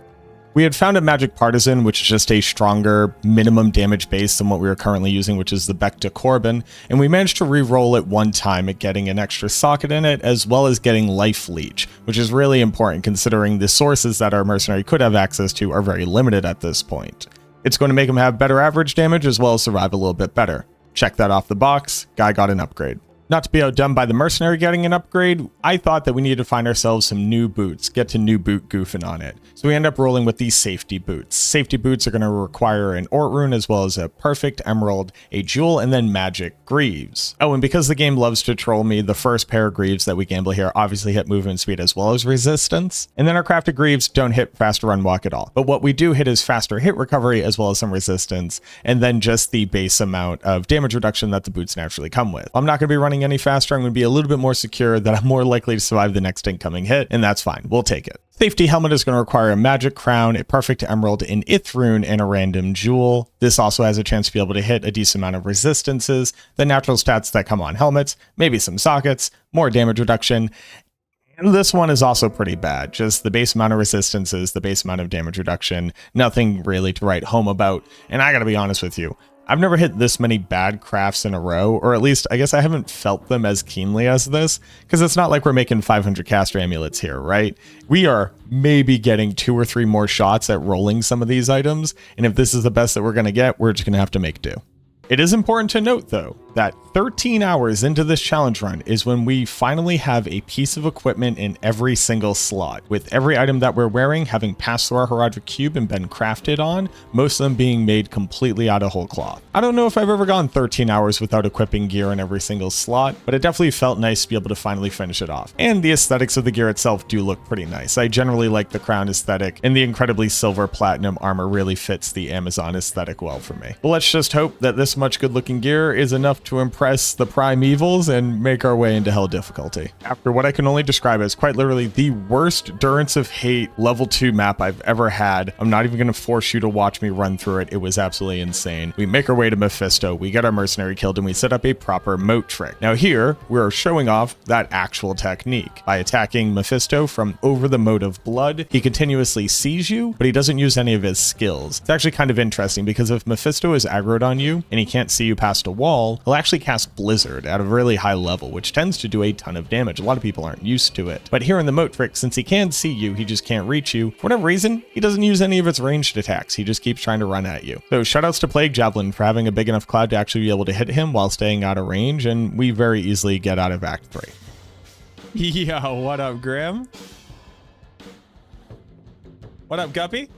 We had found a Magic Partisan, which is just a stronger minimum damage base than what we are currently using, which is the Becta Corbin, and we managed to re-roll it one time at getting an extra socket in it, as well as getting Life Leech, which is really important considering the sources that our mercenary could have access to are very limited at this point. It's going to make him have better average damage as well as survive a little bit better. Check that off the box, guy got an upgrade. Not to be outdone by the mercenary getting an upgrade, I thought that we needed to find ourselves some new boots, get to new boot goofing on it. So we end up rolling with these safety boots. Safety boots are going to require an Ort rune as well as a perfect emerald, a jewel, and then magic greaves. Oh, and because the game loves to troll me, the first pair of greaves that we gamble here obviously hit movement speed as well as resistance. And then our crafted greaves don't hit faster run walk at all. But what we do hit is faster hit recovery as well as some resistance, and then just the base amount of damage reduction that the boots naturally come with. I'm not going to be running any faster. I'm going to be a little bit more secure that I'm more likely to survive the next incoming hit, and that's fine. We'll take it. Safety helmet is going to require a magic crown, a perfect emerald, an Ith rune, and a random jewel. This also has a chance to be able to hit a decent amount of resistances, the natural stats that come on helmets, maybe some sockets, more damage reduction. And this one is also pretty bad. Just the base amount of resistances, the base amount of damage reduction, nothing really to write home about. And I gotta be honest with you, I've never hit this many bad crafts in a row, or at least I guess I haven't felt them as keenly as this, because it's not like we're making 500 caster amulets here, right? We are maybe getting 2 or 3 more shots at rolling some of these items, and if this is the best that we're going to get, we're just going to have to make do. It is important to note, though, that 13 hours into this challenge run is when we finally have a piece of equipment in every single slot, with every item that we're wearing having passed through our Heraldric Cube and been crafted on, most of them being made completely out of whole cloth. I don't know if I've ever gone 13 hours without equipping gear in every single slot, but it definitely felt nice to be able to finally finish it off. And the aesthetics of the gear itself do look pretty nice. I generally like the crown aesthetic, and the incredibly silver platinum armor really fits the Amazon aesthetic well for me. But let's just hope that this much good looking gear is enough to impress the primevals and make our way into hell difficulty. After what I can only describe as quite literally the worst Durance of Hate level 2 map I've ever had, I'm not even going to force you to watch me run through it. It was absolutely insane. We make our way to Mephisto, we get our mercenary killed, and we set up a proper moat trick. Now here, we're showing off that actual technique. By attacking Mephisto from over the moat of blood, he continuously sees you, but he doesn't use any of his skills. It's actually kind of interesting because if Mephisto is aggroed on you and he can't see you past a wall, he'll actually cast Blizzard at a really high level, which tends to do a ton of damage. A lot of people aren't used to it. But here in the moat trick, since he can see you, he just can't reach you. For whatever reason, he doesn't use any of its ranged attacks. He just keeps trying to run at you. So shoutouts to Plague Javelin for having a big enough cloud to actually be able to hit him while staying out of range, and we very easily get out of Act 3. Yo, what up, Graham? What up, Guppy?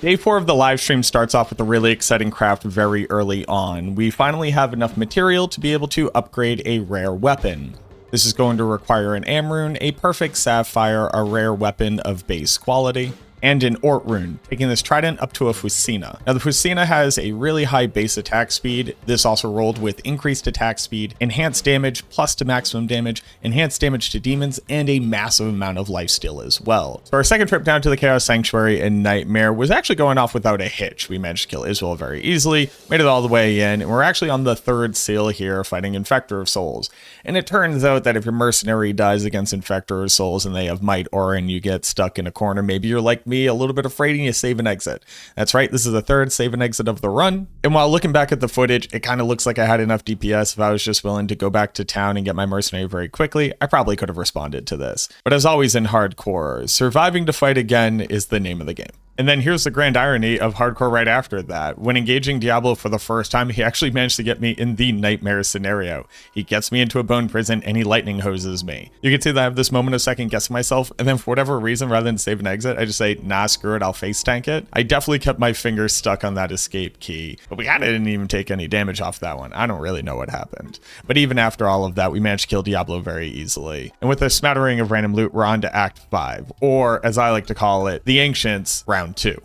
Day 4 of the live stream starts off with a really exciting craft very early on. We finally have enough material to be able to upgrade a rare weapon. This is going to require an Amrune, a perfect sapphire, a rare weapon of base quality, and an Ort rune, taking this trident up to a Fusina. Now the Fusina has a really high base attack speed. This also rolled with increased attack speed, enhanced damage plus to maximum damage, enhanced damage to demons, and a massive amount of lifesteal as well. So our second trip down to the Chaos Sanctuary in Nightmare was actually going off without a hitch. We managed to kill Israel very easily, made it all the way in, and we're actually on the third seal here fighting Infector of Souls. And it turns out that if your mercenary dies against Infector of Souls and they have Might Aura and you get stuck in a corner, maybe you're like me, a little bit afraid, and you save and exit. That's right, this is the third save and exit of the run. And while looking back at the footage, it kind of looks like I had enough DPS. If I was just willing to go back to town and get my mercenary very quickly, I probably could have responded to this. But as always in hardcore, surviving to fight again is the name of the game. And then here's the grand irony of hardcore right after that. When engaging Diablo for the first time, he actually managed to get me in the nightmare scenario. He gets me into a bone prison and he lightning hoses me. You can see that I have this moment of second guessing myself, and then for whatever reason, rather than save and exit, I just say, nah, screw it, I'll face tank it. I definitely kept my fingers stuck on that escape key, but we kinda didn't even take any damage off that one. I don't really know what happened. But even after all of that, we managed to kill Diablo very easily. And with a smattering of random loot, we're on to Act 5, or as I like to call it, the Ancients, Round 2.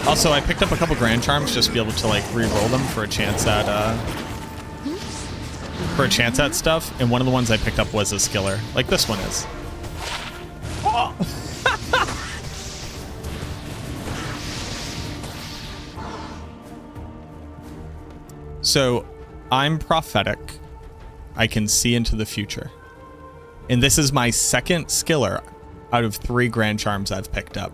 Also, I picked up a couple Grand Charms just to be able to like re-roll them for a chance at stuff, and one of the ones I picked up was a skiller, like this one is. Oh! So, I'm prophetic. I can see into the future. And this is my second skiller out of 3 Grand Charms I've picked up.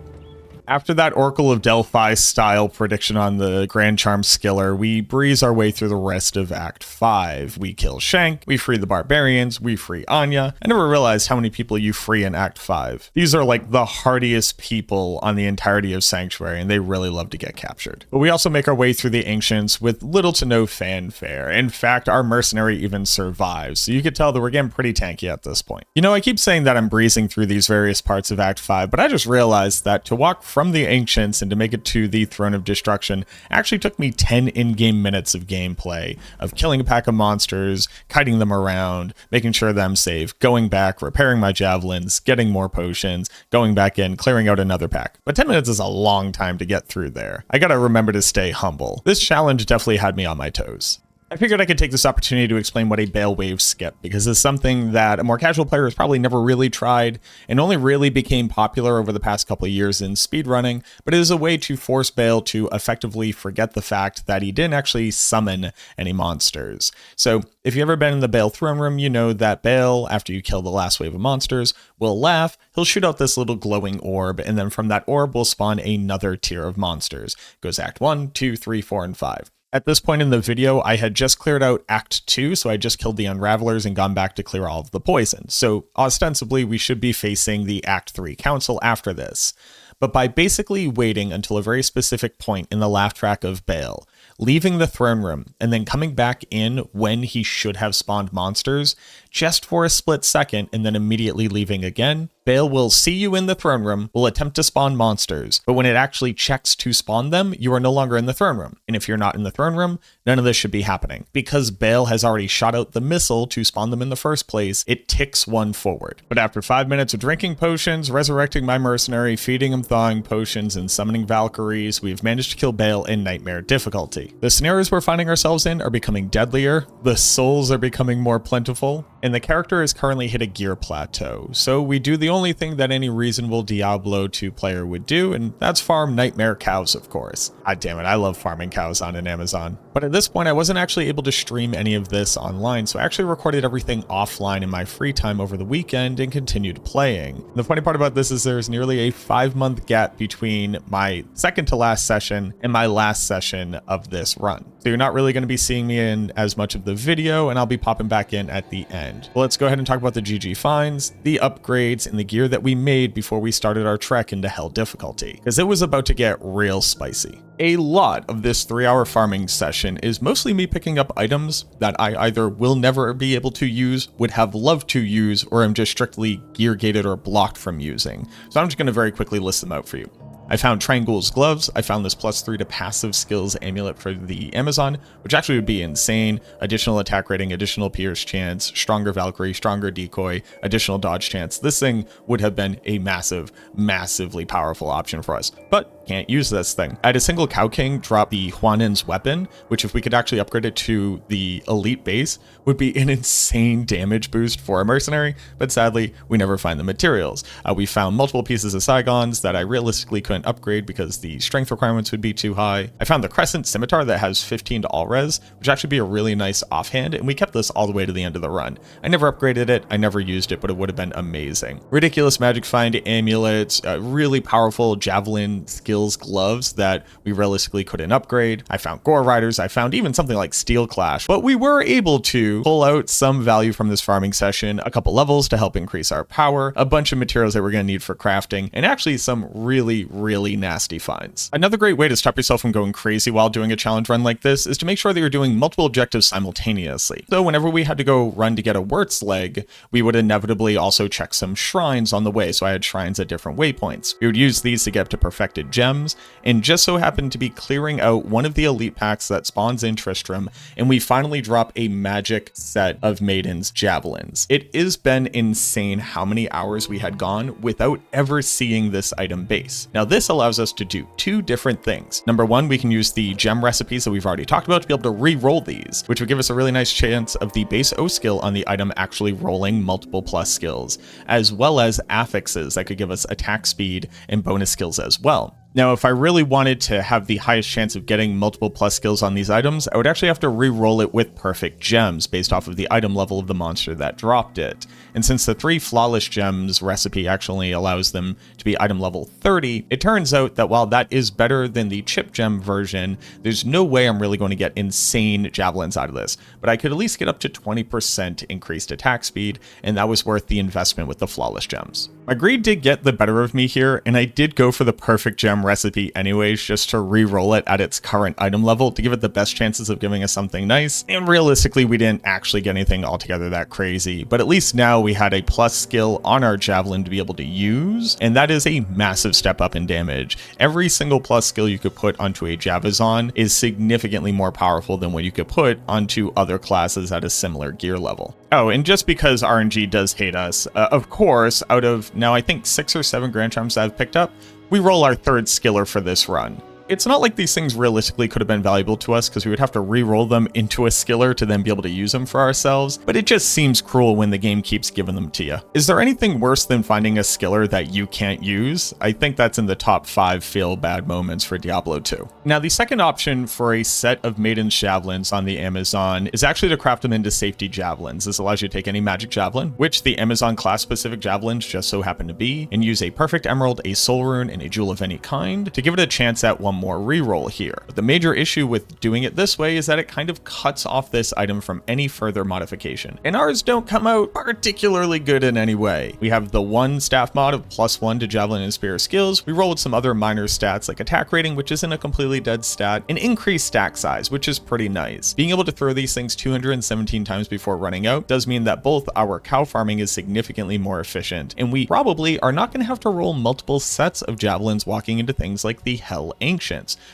After that Oracle of Delphi style prediction on the Grand Charm skiller, we breeze our way through the rest of Act 5. We kill Shank, we free the barbarians, we free Anya. I never realized how many people you free in Act 5. These are like the hardiest people on the entirety of Sanctuary, and they really love to get captured. But we also make our way through the Ancients with little to no fanfare. In fact, our mercenary even survives, so you could tell that we're getting pretty tanky at this point. You know, I keep saying that I'm breezing through these various parts of Act 5, but I just realized that to walk from the Ancients and to make it to the Throne of Destruction actually took me 10 in-game minutes of gameplay, of killing a pack of monsters, kiting them around, making sure that I'm safe, going back, repairing my javelins, getting more potions, going back in, clearing out another pack. But 10 minutes is a long time to get through there. I gotta remember to stay humble. This challenge definitely had me on my toes. I figured I could take this opportunity to explain what a Bale Wave skip, because it's something that a more casual player has probably never really tried and only really became popular over the past couple of years in speedrunning, but it is a way to force Bale to effectively forget the fact that he didn't actually summon any monsters. So if you've ever been in the Bale throne room, you know that Bale, after you kill the last wave of monsters, will laugh, he'll shoot out this little glowing orb, and then from that orb will spawn another tier of monsters. It goes Act 1, 2, 3, 4, and 5. At this point in the video, I had just cleared out Act 2, so I just killed the Unravelers and gone back to clear all of the poison. So ostensibly, we should be facing the Act 3 Council after this. But by basically waiting until a very specific point in the laugh track of Bale, leaving the throne room, and then coming back in when he should have spawned monsters, just for a split second, and then immediately leaving again, Bale will see you in the throne room, will attempt to spawn monsters, but when it actually checks to spawn them, you are no longer in the throne room. And if you're not in the throne room, none of this should be happening. Because Bale has already shot out the missile to spawn them in the first place, it ticks one forward. But after 5 minutes of drinking potions, resurrecting my mercenary, feeding him thawing potions, and summoning Valkyries, we've managed to kill Bale in Nightmare difficulty. The scenarios we're finding ourselves in are becoming deadlier, the souls are becoming more plentiful, and the character has currently hit a gear plateau. So we do the only thing that any reasonable Diablo 2 player would do, and that's farm nightmare cows, of course. God damn it, I love farming cows on an Amazon. But at this point, I wasn't actually able to stream any of this online, so I actually recorded everything offline in my free time over the weekend and continued playing. And the funny part about this is there's nearly a 5-month gap between my second to last session and my last session of this run. So you're not really going to be seeing me in as much of the video, and I'll be popping back in at the end. Well, let's go ahead and talk about the GG finds, the upgrades, and the gear that we made before we started our trek into hell difficulty, because it was about to get real spicy. A lot of this 3-hour farming session is mostly me picking up items that I either will never be able to use, would have loved to use, or am just strictly gear gated or blocked from using. So I'm just going to very quickly list them out for you. I found Triangle's gloves. I found this +3 to passive skills amulet for the Amazon, which actually would be insane. Additional attack rating, additional pierce chance, stronger Valkyrie, stronger decoy, additional dodge chance. This thing would have been a massively powerful option for us, but can't use this thing. I had a single Cow King drop the Huanin's weapon, which if we could actually upgrade it to the elite base, would be an insane damage boost for a mercenary, but sadly, we never find the materials. We found multiple pieces of Saigons that I realistically couldn't upgrade because the strength requirements would be too high. I found the Crescent Scimitar that has 15 to all res, which would actually be a really nice offhand, and we kept this all the way to the end of the run. I never upgraded it, I never used it, but it would have been amazing. Ridiculous magic find amulets, really powerful javelin skills gloves that we realistically couldn't upgrade. I found Gore Riders, I found even something like Steel Clash, but we were able to pull out some value from this farming session, a couple levels to help increase our power, a bunch of materials that we're going to need for crafting, and actually some really nasty finds. Another great way to stop yourself from going crazy while doing a challenge run like this is to make sure that you're doing multiple objectives simultaneously. So whenever we had to go run to get a Wirt's leg, we would inevitably also check some shrines on the way, so I had shrines at different waypoints. We would use these to get up to perfected gems, and just so happened to be clearing out one of the elite packs that spawns in Tristram, and we finally drop a magic set of Maiden's javelins. It has been insane how many hours we had gone without ever seeing this item base. Now this allows us to do two different things. Number one, we can use the gem recipes that we've already talked about to be able to re-roll these, which would give us a really nice chance of the base O skill on the item actually rolling multiple plus skills, as well as affixes that could give us attack speed and bonus skills as well. Now, if I really wanted to have the highest chance of getting multiple plus skills on these items, I would actually have to re-roll it with perfect gems based off of the item level of the monster that dropped it. And since the 3 flawless gems recipe actually allows them to be item level 30, it turns out that while that is better than the chip gem version, there's no way I'm really going to get insane javelins out of this, but I could at least get up to 20% increased attack speed, and that was worth the investment with the flawless gems. My greed did get the better of me here, and I did go for the perfect gem recipe anyways, just to re-roll it at its current item level to give it the best chances of giving us something nice. And realistically, we didn't actually get anything altogether that crazy, but at least now we had a plus skill on our javelin to be able to use, and that is a massive step up in damage. Every single plus skill you could put onto a Javazon is significantly more powerful than what you could put onto other classes at a similar gear level. Oh, and just because RNG does hate us, of course, out of now I think 6 or 7 Grand Charms I've picked up, we roll our 3rd skiller for this run. It's not like these things realistically could have been valuable to us because we would have to re-roll them into a skiller to then be able to use them for ourselves, but it just seems cruel when the game keeps giving them to you. Is there anything worse than finding a skiller that you can't use? I think that's in the top 5 feel bad moments for Diablo 2. Now, the second option for a set of Maiden's javelins on the Amazon is actually to craft them into safety javelins. This allows you to take any magic javelin, which the Amazon class specific javelins just so happen to be, and use a perfect emerald, a soul rune, and a jewel of any kind to give it a chance at one more reroll here. But the major issue with doing it this way is that it kind of cuts off this item from any further modification, and ours don't come out particularly good in any way. We have the 1 staff mod of +1 to javelin and spear skills. We roll with some other minor stats like attack rating, which isn't a completely dead stat, and increased stack size, which is pretty nice. Being able to throw these things 217 times before running out does mean that both our cow farming is significantly more efficient, and we probably are not going to have to roll multiple sets of javelins walking into things like the Hell Ancients,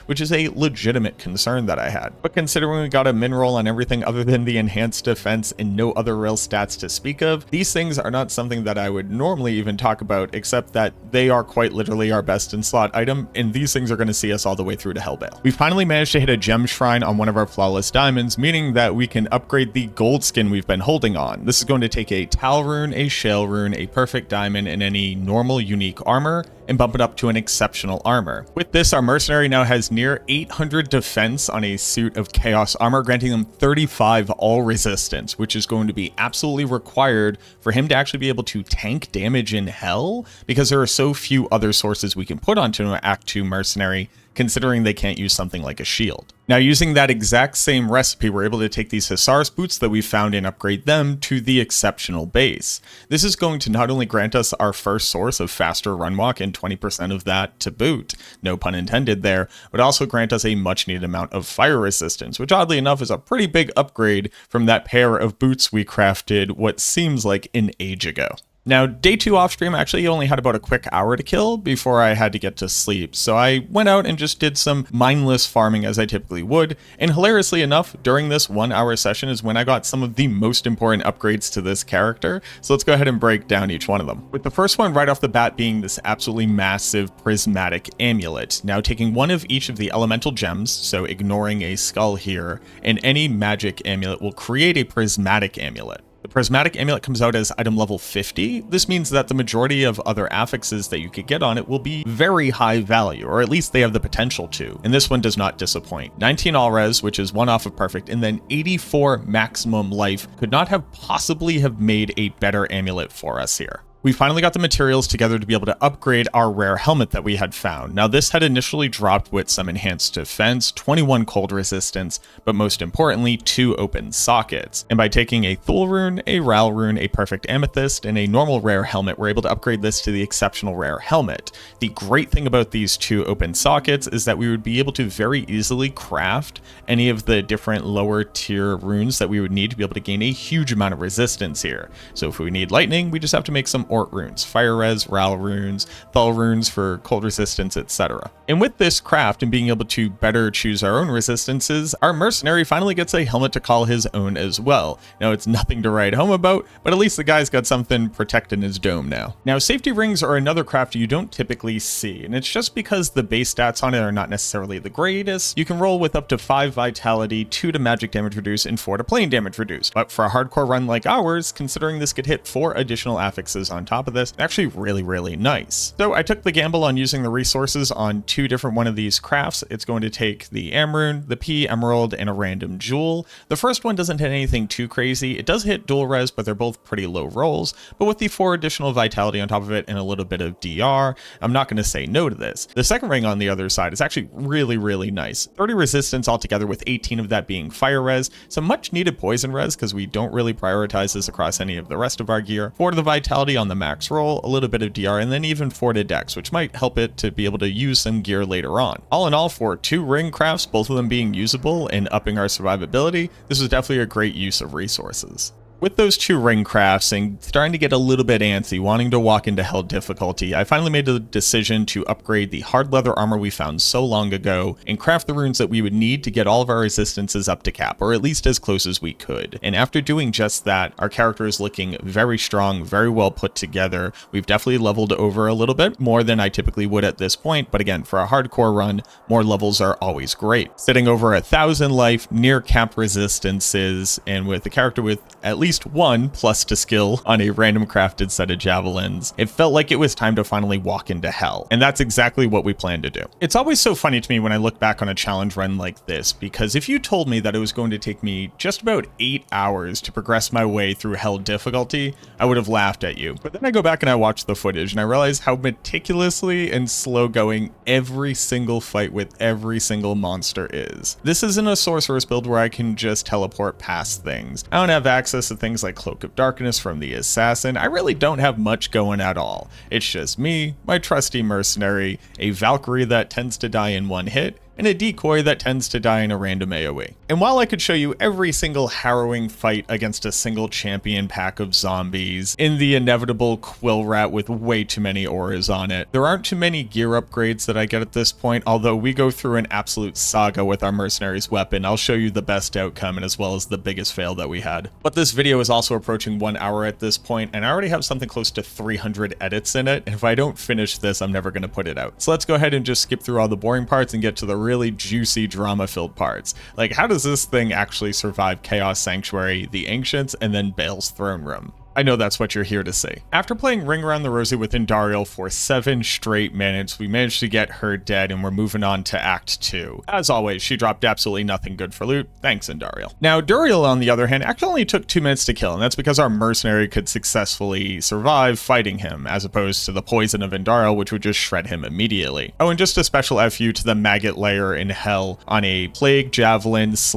which is a legitimate concern that I had. But considering we got a min roll on everything other than the enhanced defense and no other real stats to speak of, these things are not something that I would normally even talk about, except that they are quite literally our best in slot item, and these things are going to see us all the way through to Hellbale. We finally managed to hit a gem shrine on one of our flawless diamonds, meaning that we can upgrade the gold skin we've been holding on. This is going to take a Tal rune, a Shale rune, a perfect diamond, and any normal unique armor, and bump it up to an exceptional armor. With this, our mercenary now has near 800 defense on a suit of chaos armor, granting them 35 all resistance, which is going to be absolutely required for him to actually be able to tank damage in hell, because there are so few other sources we can put onto an Act 2 mercenary, considering they can't use something like a shield. Now, using that exact same recipe, we're able to take these Hussar's boots that we found and upgrade them to the exceptional base. This is going to not only grant us our first source of faster run walk and 20% of that to boot, no pun intended there, but also grant us a much needed amount of fire resistance, which oddly enough is a pretty big upgrade from that pair of boots we crafted what seems like an age ago. Now, day 2 off stream, I actually only had about a quick hour to kill before I had to get to sleep, so I went out and just did some mindless farming as I typically would, and hilariously enough, during this 1 hour session is when I got some of the most important upgrades to this character, so let's go ahead and break down each one of them. With the first one right off the bat being this absolutely massive prismatic amulet. Now, taking one of each of the elemental gems, so ignoring a skull here, and any magic amulet will create a prismatic amulet. The prismatic amulet comes out as item level 50. This means that the majority of other affixes that you could get on it will be very high value, or at least they have the potential to, and this one does not disappoint. 19 all res, which is 1 off of perfect, and then 84 maximum life could not have possibly have made a better amulet for us here. We finally got the materials together to be able to upgrade our rare helmet that we had found. Now, this had initially dropped with some enhanced defense, 21 cold resistance, but most importantly, 2 open sockets. And by taking a Thule rune, a Ral rune, a perfect amethyst, and a normal rare helmet, we're able to upgrade this to the exceptional rare helmet. The great thing about these 2 open sockets is that we would be able to very easily craft any of the different lower tier runes that we would need to be able to gain a huge amount of resistance here. So if we need lightning, we just have to make some Ort runes, fire res, Ral runes, Thul runes for cold resistance, etc. And with this craft and being able to better choose our own resistances, our mercenary finally gets a helmet to call his own as well. Now, it's nothing to write home about, but at least the guy's got something protecting his dome now. Now, safety rings are another craft you don't typically see, and it's just because the base stats on it are not necessarily the greatest. You can roll with up to 5 vitality, 2 to magic damage reduced, and 4 to plane damage reduced. But for a hardcore run like ours, considering this could hit 4 additional affixes on top of this, actually really nice. So I took the gamble on using the resources on 2 different one of these crafts. It's going to take the Amrune, the P Emerald, and a random jewel. The first one doesn't hit anything too crazy. It does hit dual res, but they're both pretty low rolls. But with the 4 additional vitality on top of it and a little bit of DR, I'm not going to say no to this. The second ring on the other side is actually really nice. 30 resistance altogether, with 18 of that being fire res, some much needed poison res because we don't really prioritize this across any of the rest of our gear. 4 to the vitality on the max roll, a little bit of DR, and then even 4 to dex, which might help it to be able to use some gear later on. All in all, for 2 ring crafts, both of them being usable and upping our survivability, this was definitely a great use of resources. With those 2 ring crafts and starting to get a little bit antsy, wanting to walk into hell difficulty, I finally made the decision to upgrade the hard leather armor we found so long ago and craft the runes that we would need to get all of our resistances up to cap, or at least as close as we could. And after doing just that, our character is looking very strong, very well put together. We've definitely leveled over a little bit, more than I typically would at this point, but again, for a hardcore run, more levels are always great. Sitting over 1,000 life, near cap resistances, and with a character with at least 1 plus to skill on a random crafted set of javelins, it felt like it was time to finally walk into hell. And that's exactly what we plan to do. It's always so funny to me when I look back on a challenge run like this, because if you told me that it was going to take me just about 8 hours to progress my way through hell difficulty, I would have laughed at you. But then I go back and I watch the footage and I realize how meticulously and slow going every single fight with every single monster is. This isn't a sorceress build where I can just teleport past things. I don't have access to things like Cloak of Darkness from the Assassin. I really don't have much going at all. It's just me, my trusty mercenary, a Valkyrie that tends to die in 1 hit, and a decoy that tends to die in a random AoE. And while I could show you every single harrowing fight against a single champion pack of zombies, in the inevitable quill rat with way too many auras on it, there aren't too many gear upgrades that I get at this point, although we go through an absolute saga with our mercenary's weapon. I'll show you the best outcome and as well as the biggest fail that we had. But this video is also approaching 1 hour at this point, and I already have something close to 300 edits in it, and if I don't finish this, I'm never going to put it out. So let's go ahead and just skip through all the boring parts and get to the really juicy drama-filled parts. Like, how does this thing actually survive Chaos Sanctuary, the Ancients, and then Bale's Throne Room? I know that's what you're here to see. After playing Ring Around the Rosie with Indariel for 7 straight minutes, we managed to get her dead and we're moving on to Act 2. As always, she dropped absolutely nothing good for loot. Thanks, Indariel. Now, Duriel, on the other hand, actually only took 2 minutes to kill, and that's because our mercenary could successfully survive fighting him, as opposed to the poison of Indariel, which would just shred him immediately. Oh, and just a special FU to the maggot layer in hell on a Plague Javelin /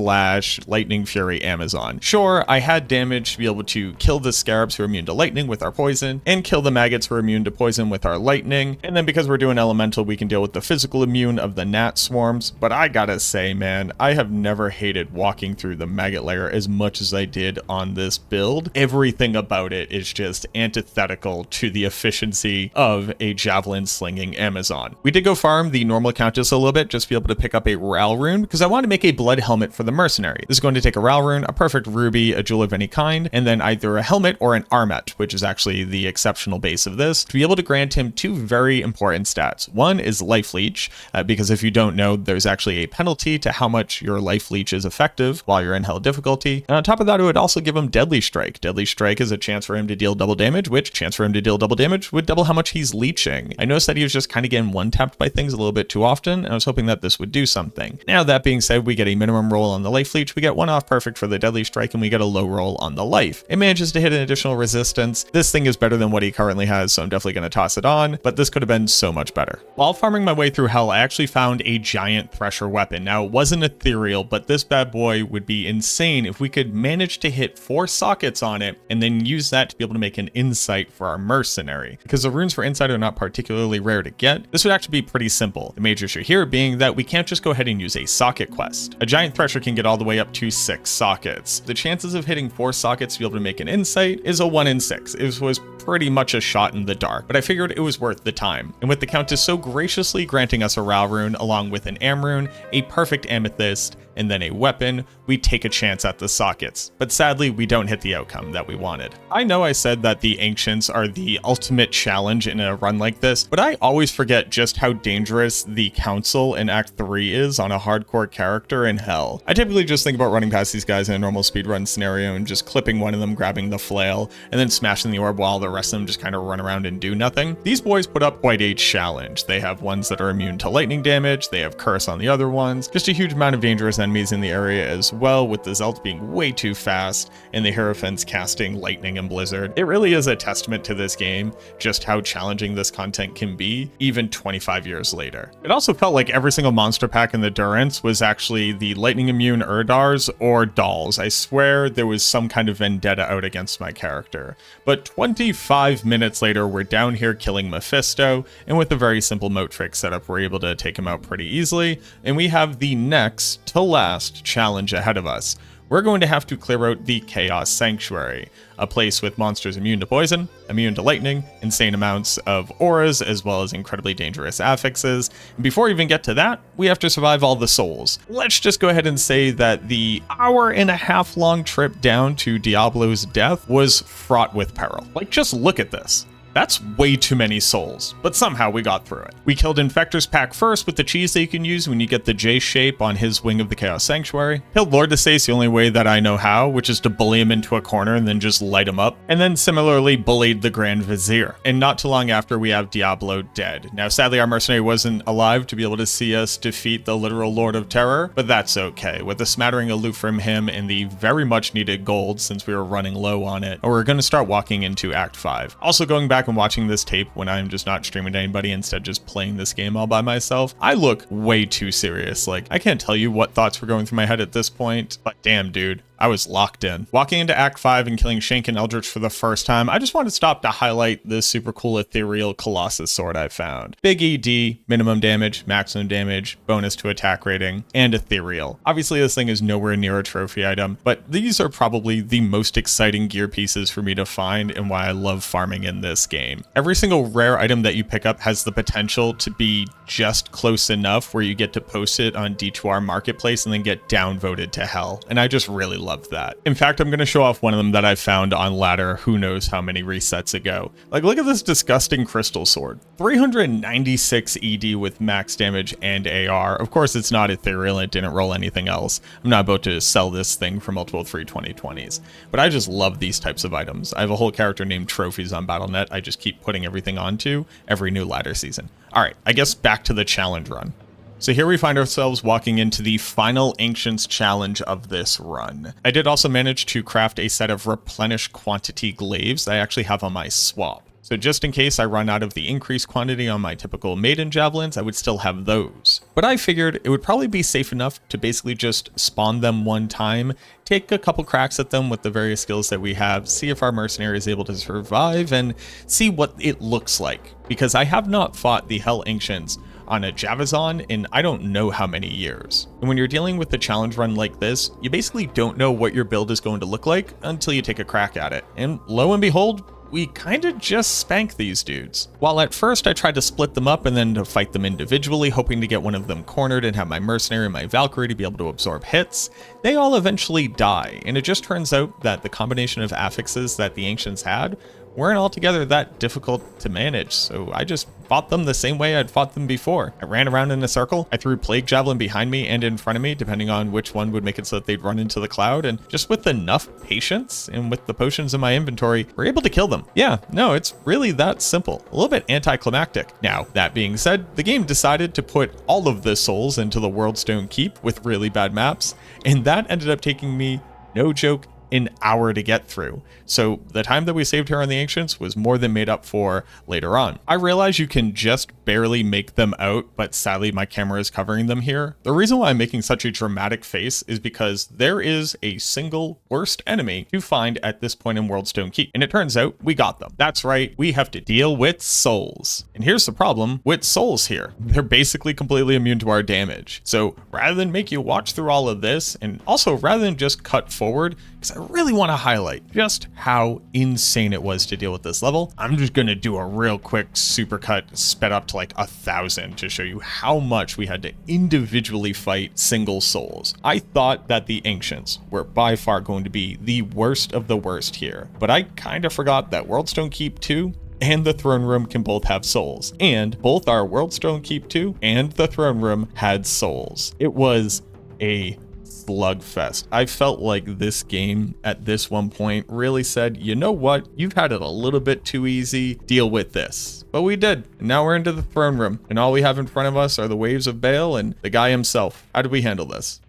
Lightning Fury Amazon. Sure, I had damage to be able to kill the scarab barbs who are immune to lightning with our poison, and kill the maggots who are immune to poison with our lightning. And then because we're doing elemental, we can deal with the physical immune of the gnat swarms. But I gotta say, man, I have never hated walking through the maggot lair as much as I did on this build. Everything about it is just antithetical to the efficiency of a javelin slinging Amazon. We did go farm the normal countess a little bit just to be able to pick up a Ral rune because I want to make a blood helmet for the mercenary. This is going to take a Ral rune, a perfect ruby, a jewel of any kind, and then either a helmet or an armet, which is actually the exceptional base of this, to be able to grant him two very important stats. One is life leech, because if you don't know, there's actually a penalty to how much your life leech is effective while you're in hell difficulty. And on top of that, it would also give him deadly strike. Deadly strike is a chance for him to deal double damage, which chance for him to deal double damage would double how much he's leeching. I noticed that he was just kind of getting one-tapped by things a little bit too often, and I was hoping that this would do something. Now, that being said, we get a minimum roll on the life leech, we get one off perfect for the deadly strike, and we get a low roll on the life. It manages to hit an additional resistance. This thing is better than what he currently has, so I'm definitely going to toss it on, but this could have been so much better. While farming my way through hell, I actually found a giant thresher weapon. Now, it wasn't ethereal, but this bad boy would be insane if we could manage to hit 4 sockets on it and then use that to be able to make an insight for our mercenary. Because the runes for insight are not particularly rare to get, this would actually be pretty simple. The major issue here being that we can't just go ahead and use a socket quest. A giant thresher can get all the way up to 6 sockets. The chances of hitting 4 sockets to be able to make an insight is a 1 in 6. It was pretty much a shot in the dark, but I figured it was worth the time. And with the Countess so graciously granting us a Ral rune along with an Am rune, a perfect amethyst, and then a weapon, we take a chance at the sockets. But sadly, we don't hit the outcome that we wanted. I know I said that the Ancients are the ultimate challenge in a run like this, but I always forget just how dangerous the Council in Act 3 is on a hardcore character in hell. I typically just think about running past these guys in a normal speedrun scenario and just clipping one of them, grabbing the flail, and then smashing the orb while the rest of them just kind of run around and do nothing. These boys put up quite a challenge. They have ones that are immune to lightning damage, they have curse on the other ones, just a huge amount of dangerous enemies in the area as well, with the Zelt being way too fast and the Hierophants casting lightning and blizzard. It really is a testament to this game, just how challenging this content can be, even 25 years later. It also felt like every single monster pack in the Durance was actually the lightning immune Urdars or dolls. I swear there was some kind of vendetta out against my character. But 25 minutes later, we're down here killing Mephisto, and with a very simple moat trick setup, we're able to take him out pretty easily, and we have the next to last challenge ahead of us. We're going to have to clear out the Chaos Sanctuary, a place with monsters immune to poison, immune to lightning, insane amounts of auras, as well as incredibly dangerous affixes. And before we even get to that, we have to survive all the souls. Let's just go ahead and say that the hour-and-a-half long trip down to Diablo's death was fraught with peril. Like, just look at this. That's way too many souls, but somehow we got through it. We killed Infector's Pack first with the cheese that you can use when you get the J shape on his wing of the Chaos Sanctuary. Killed Lord Destace the only way that I know how, which is to bully him into a corner and then just light him up. And then similarly bullied the Grand Vizier. And not too long after, we have Diablo dead. Now sadly our mercenary wasn't alive to be able to see us defeat the literal Lord of Terror, but that's okay. With a smattering of loot from him and the very much needed gold since we were running low on it, we're going to start walking into Act 5. Also going back and watching this tape when I'm just not streaming to anybody, instead just playing this game all by myself, I look way too serious. Like, I can't tell you what thoughts were going through my head at this point, but damn dude, I was locked in. Walking into Act 5 and killing Shank and Eldritch for the first time, I just want to stop to highlight this super cool ethereal Colossus sword I found. Big ED, minimum damage, maximum damage, bonus to attack rating, and ethereal. Obviously this thing is nowhere near a trophy item, but these are probably the most exciting gear pieces for me to find and why I love farming in this game. Every single rare item that you pick up has the potential to be just close enough where you get to post it on D2R Marketplace and then get downvoted to hell, and I just really love that. In fact, I'm going to show off one of them that I found on ladder who knows how many resets ago. Like, look at this disgusting crystal sword. 396 ED with max damage and AR. Of course, it's not ethereal, it didn't roll anything else. I'm not about to sell this thing for multiple 32020s, but I just love these types of items. I have a whole character named Trophies on Battle.net I just keep putting everything onto every new ladder season. All right, I guess back to the challenge run. So here we find ourselves walking into the final Ancients challenge of this run. I did also manage to craft a set of replenish quantity glaives that I actually have on my swap. So just in case I run out of the increased quantity on my typical maiden javelins, I would still have those. But I figured it would probably be safe enough to basically just spawn them one time, take a couple cracks at them with the various skills that we have, see if our mercenary is able to survive, and see what it looks like. Because I have not fought the Hell Ancients on a Javazon in I don't know how many years. And when you're dealing with a challenge run like this, you basically don't know what your build is going to look like until you take a crack at it. And lo and behold, we kinda just spank these dudes. While at first I tried to split them up and then to fight them individually, hoping to get one of them cornered and have my mercenary and my Valkyrie to be able to absorb hits, they all eventually die. And it just turns out that the combination of affixes that the Ancients had weren't altogether that difficult to manage, so I just fought them the same way I'd fought them before. I ran around in a circle, I threw Plague Javelin behind me and in front of me, depending on which one would make it so that they'd run into the cloud, and just with enough patience and with the potions in my inventory, we're able to kill them. Yeah, no, it's really that simple. A little bit anticlimactic. Now, that being said, the game decided to put all of the souls into the Worldstone Keep with really bad maps, and that ended up taking me, no joke, an hour to get through. So the time that we saved here on the Ancients was more than made up for later on. I realize you can just barely make them out, but sadly my camera is covering them here. The reason why I'm making such a dramatic face is because there is a single worst enemy to find at this point in Worldstone Keep, and it turns out we got them. That's right, we have to deal with souls. And here's the problem with souls here. They're basically completely immune to our damage. So rather than make you watch through all of this, and also rather than just cut forward, because I really want to highlight just how insane it was to deal with this level, I'm just going to do a real quick supercut sped up to like 1,000 to show you how much we had to individually fight single souls. I thought that the Ancients were by far going to be the worst of the worst here, but I kind of forgot that Worldstone Keep 2 and the Throne Room can both have souls, and both our Worldstone Keep 2 and the Throne Room had souls. It was a slugfest. I felt like this game at this one point really said, you know what, you've had it a little bit too easy, deal with this. But we did, and now we're into the Throne Room, and all we have in front of us are the waves of Baal and the guy himself. How did we handle this?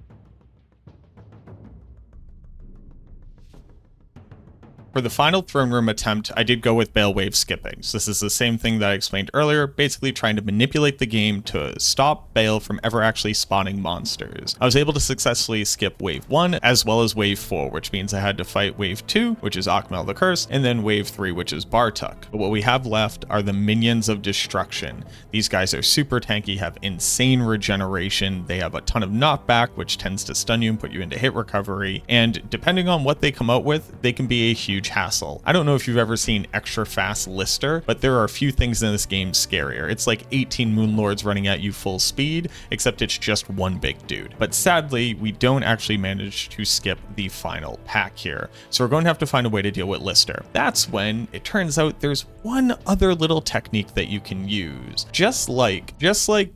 For the final Throne Room attempt, I did go with Baal wave skipping. So this is the same thing that I explained earlier, basically trying to manipulate the game to stop Baal from ever actually spawning monsters. I was able to successfully skip wave 1 as well as wave 4, which means I had to fight wave 2, which is Akmel the Curse, and then wave 3, which is Bartuk. But what we have left are the Minions of Destruction. These guys are super tanky, have insane regeneration, they have a ton of knockback, which tends to stun you and put you into hit recovery, and depending on what they come out with, they can be a huge hassle. I don't know if you've ever seen extra fast Lister, but there are a few things in this game scarier. It's like 18 Moonlords running at you full speed, except it's just one big dude. But sadly, we don't actually manage to skip the final pack here. So we're going to have to find a way to deal with Lister. That's when it turns out there's one other little technique that you can use. Just like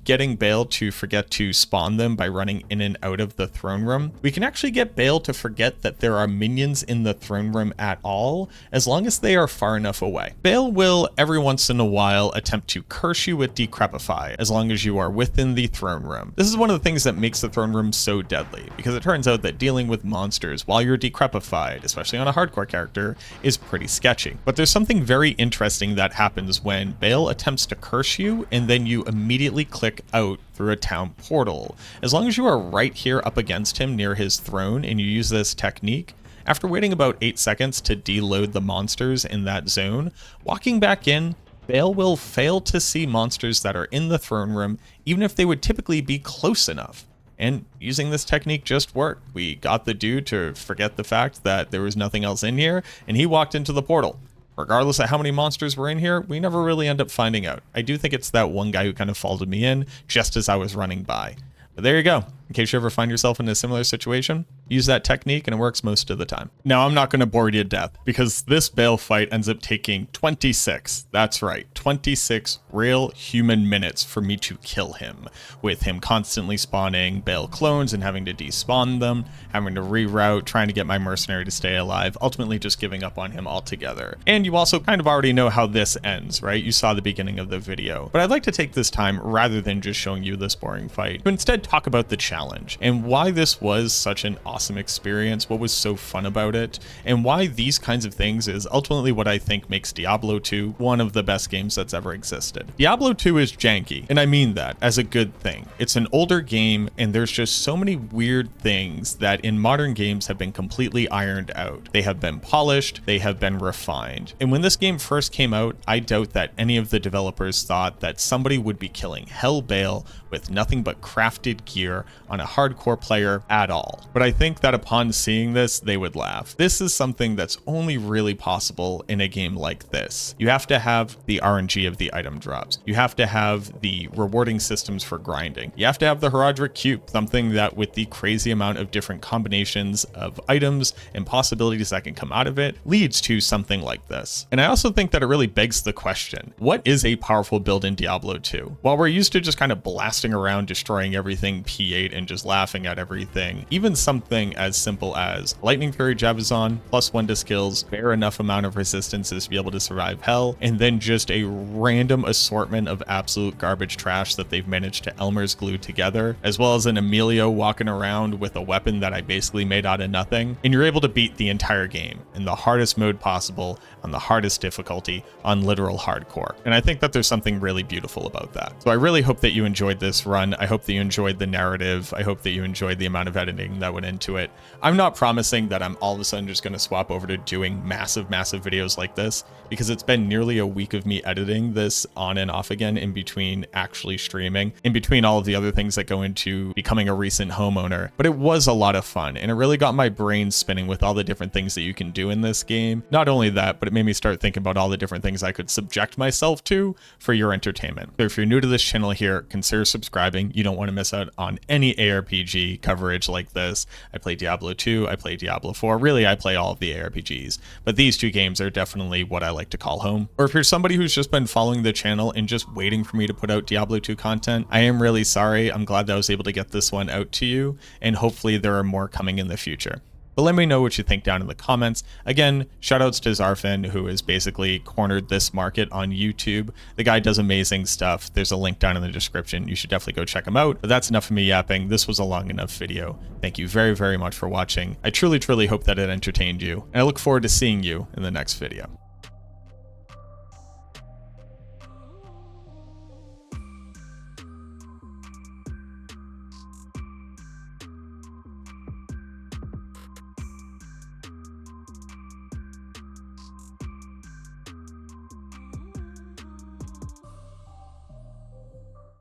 getting Baal to forget to spawn them by running in and out of the throne room, we can actually get Baal to forget that there are minions in the throne room at all, as long as they are far enough away. Baal will every once in a while attempt to curse you with Decrepify, as long as you are within the throne room. This is one of the things that makes the throne room so deadly, because it turns out that dealing with monsters while you're Decrepified, especially on a hardcore character, is pretty sketchy. But there's something very interesting that happens when Baal attempts to curse you, and then you immediately click out through a town portal. As long as you are right here up against him near his throne and you use this technique, after waiting about 8 seconds to deload the monsters in that zone, walking back in, Baal will fail to see monsters that are in the throne room, even if they would typically be close enough. And using this technique just worked. We got the dude to forget the fact that there was nothing else in here, and he walked into the portal. Regardless of how many monsters were in here, we never really end up finding out. I do think it's that one guy who kind of followed me in just as I was running by. But there you go. In case you ever find yourself in a similar situation, use that technique and it works most of the time. Now, I'm not going to bore you to death because this Baal fight ends up taking 26, that's right, 26 real human minutes for me to kill him, with him constantly spawning Baal clones and having to despawn them, having to reroute, trying to get my mercenary to stay alive, ultimately just giving up on him altogether. And you also kind of already know how this ends, right? You saw the beginning of the video. But I'd like to take this time, rather than just showing you this boring fight, to instead talk about the challenge. challenge. And why this was such an awesome experience, what was so fun about it, and why these kinds of things is ultimately what I think makes Diablo 2 one of the best games that's ever existed. Diablo 2 is janky, and I mean that as a good thing. It's an older game, and there's just so many weird things that in modern games have been completely ironed out. They have been polished, they have been refined. And when this game first came out, I doubt that any of the developers thought that somebody would be killing Hellbale with nothing but crafted gear on a hardcore player at all. But I think that upon seeing this, they would laugh. This is something that's only really possible in a game like this. You have to have the RNG of the item drops. You have to have the rewarding systems for grinding. You have to have the Herodric Cube, something that with the crazy amount of different combinations of items and possibilities that can come out of it leads to something like this. And I also think that it really begs the question, what is a powerful build in Diablo 2? While we're used to just kind of blasting around, destroying everything P8 and just laughing at everything, even something as simple as Lightning Fury Jabazon, +1 to skills, bare enough amount of resistances to be able to survive hell, and then just a random assortment of absolute garbage trash that they've managed to Elmer's glue together, as well as an Emilio walking around with a weapon that I basically made out of nothing, and you're able to beat the entire game in the hardest mode possible, on the hardest difficulty, on literal hardcore. And I think that there's something really beautiful about that. So I really hope that you enjoyed this run. I hope that you enjoyed the narrative. I hope that you enjoyed the amount of editing that went into it. I'm not promising that I'm all of a sudden just going to swap over to doing massive videos like this, because it's been nearly a week of me editing this on and off again in between actually streaming, in between all of the other things that go into becoming a recent homeowner. But it was a lot of fun, and it really got my brain spinning with all the different things that you can do in this game. Not only that, but it made me start thinking about all the different things I could subject myself to for your entertainment. So if you're new to this channel here, consider subscribing. You don't want to miss out on any ARPG coverage like this. I play Diablo 2, I play Diablo 4. Really, I play all of the ARPGs, but these two games are definitely what I like to call home. Or if you're somebody who's just been following the channel and just waiting for me to put out Diablo 2 content, I am really sorry. I'm glad that I was able to get this one out to you, and hopefully there are more coming in the future. But let me know what you think down in the comments. Again, shoutouts to Zarfin, who has basically cornered this market on YouTube. The guy does amazing stuff. There's a link down in the description. You should definitely go check him out. But that's enough of me yapping. This was a long enough video. Thank you very much for watching. I truly hope that it entertained you, and I look forward to seeing you in the next video.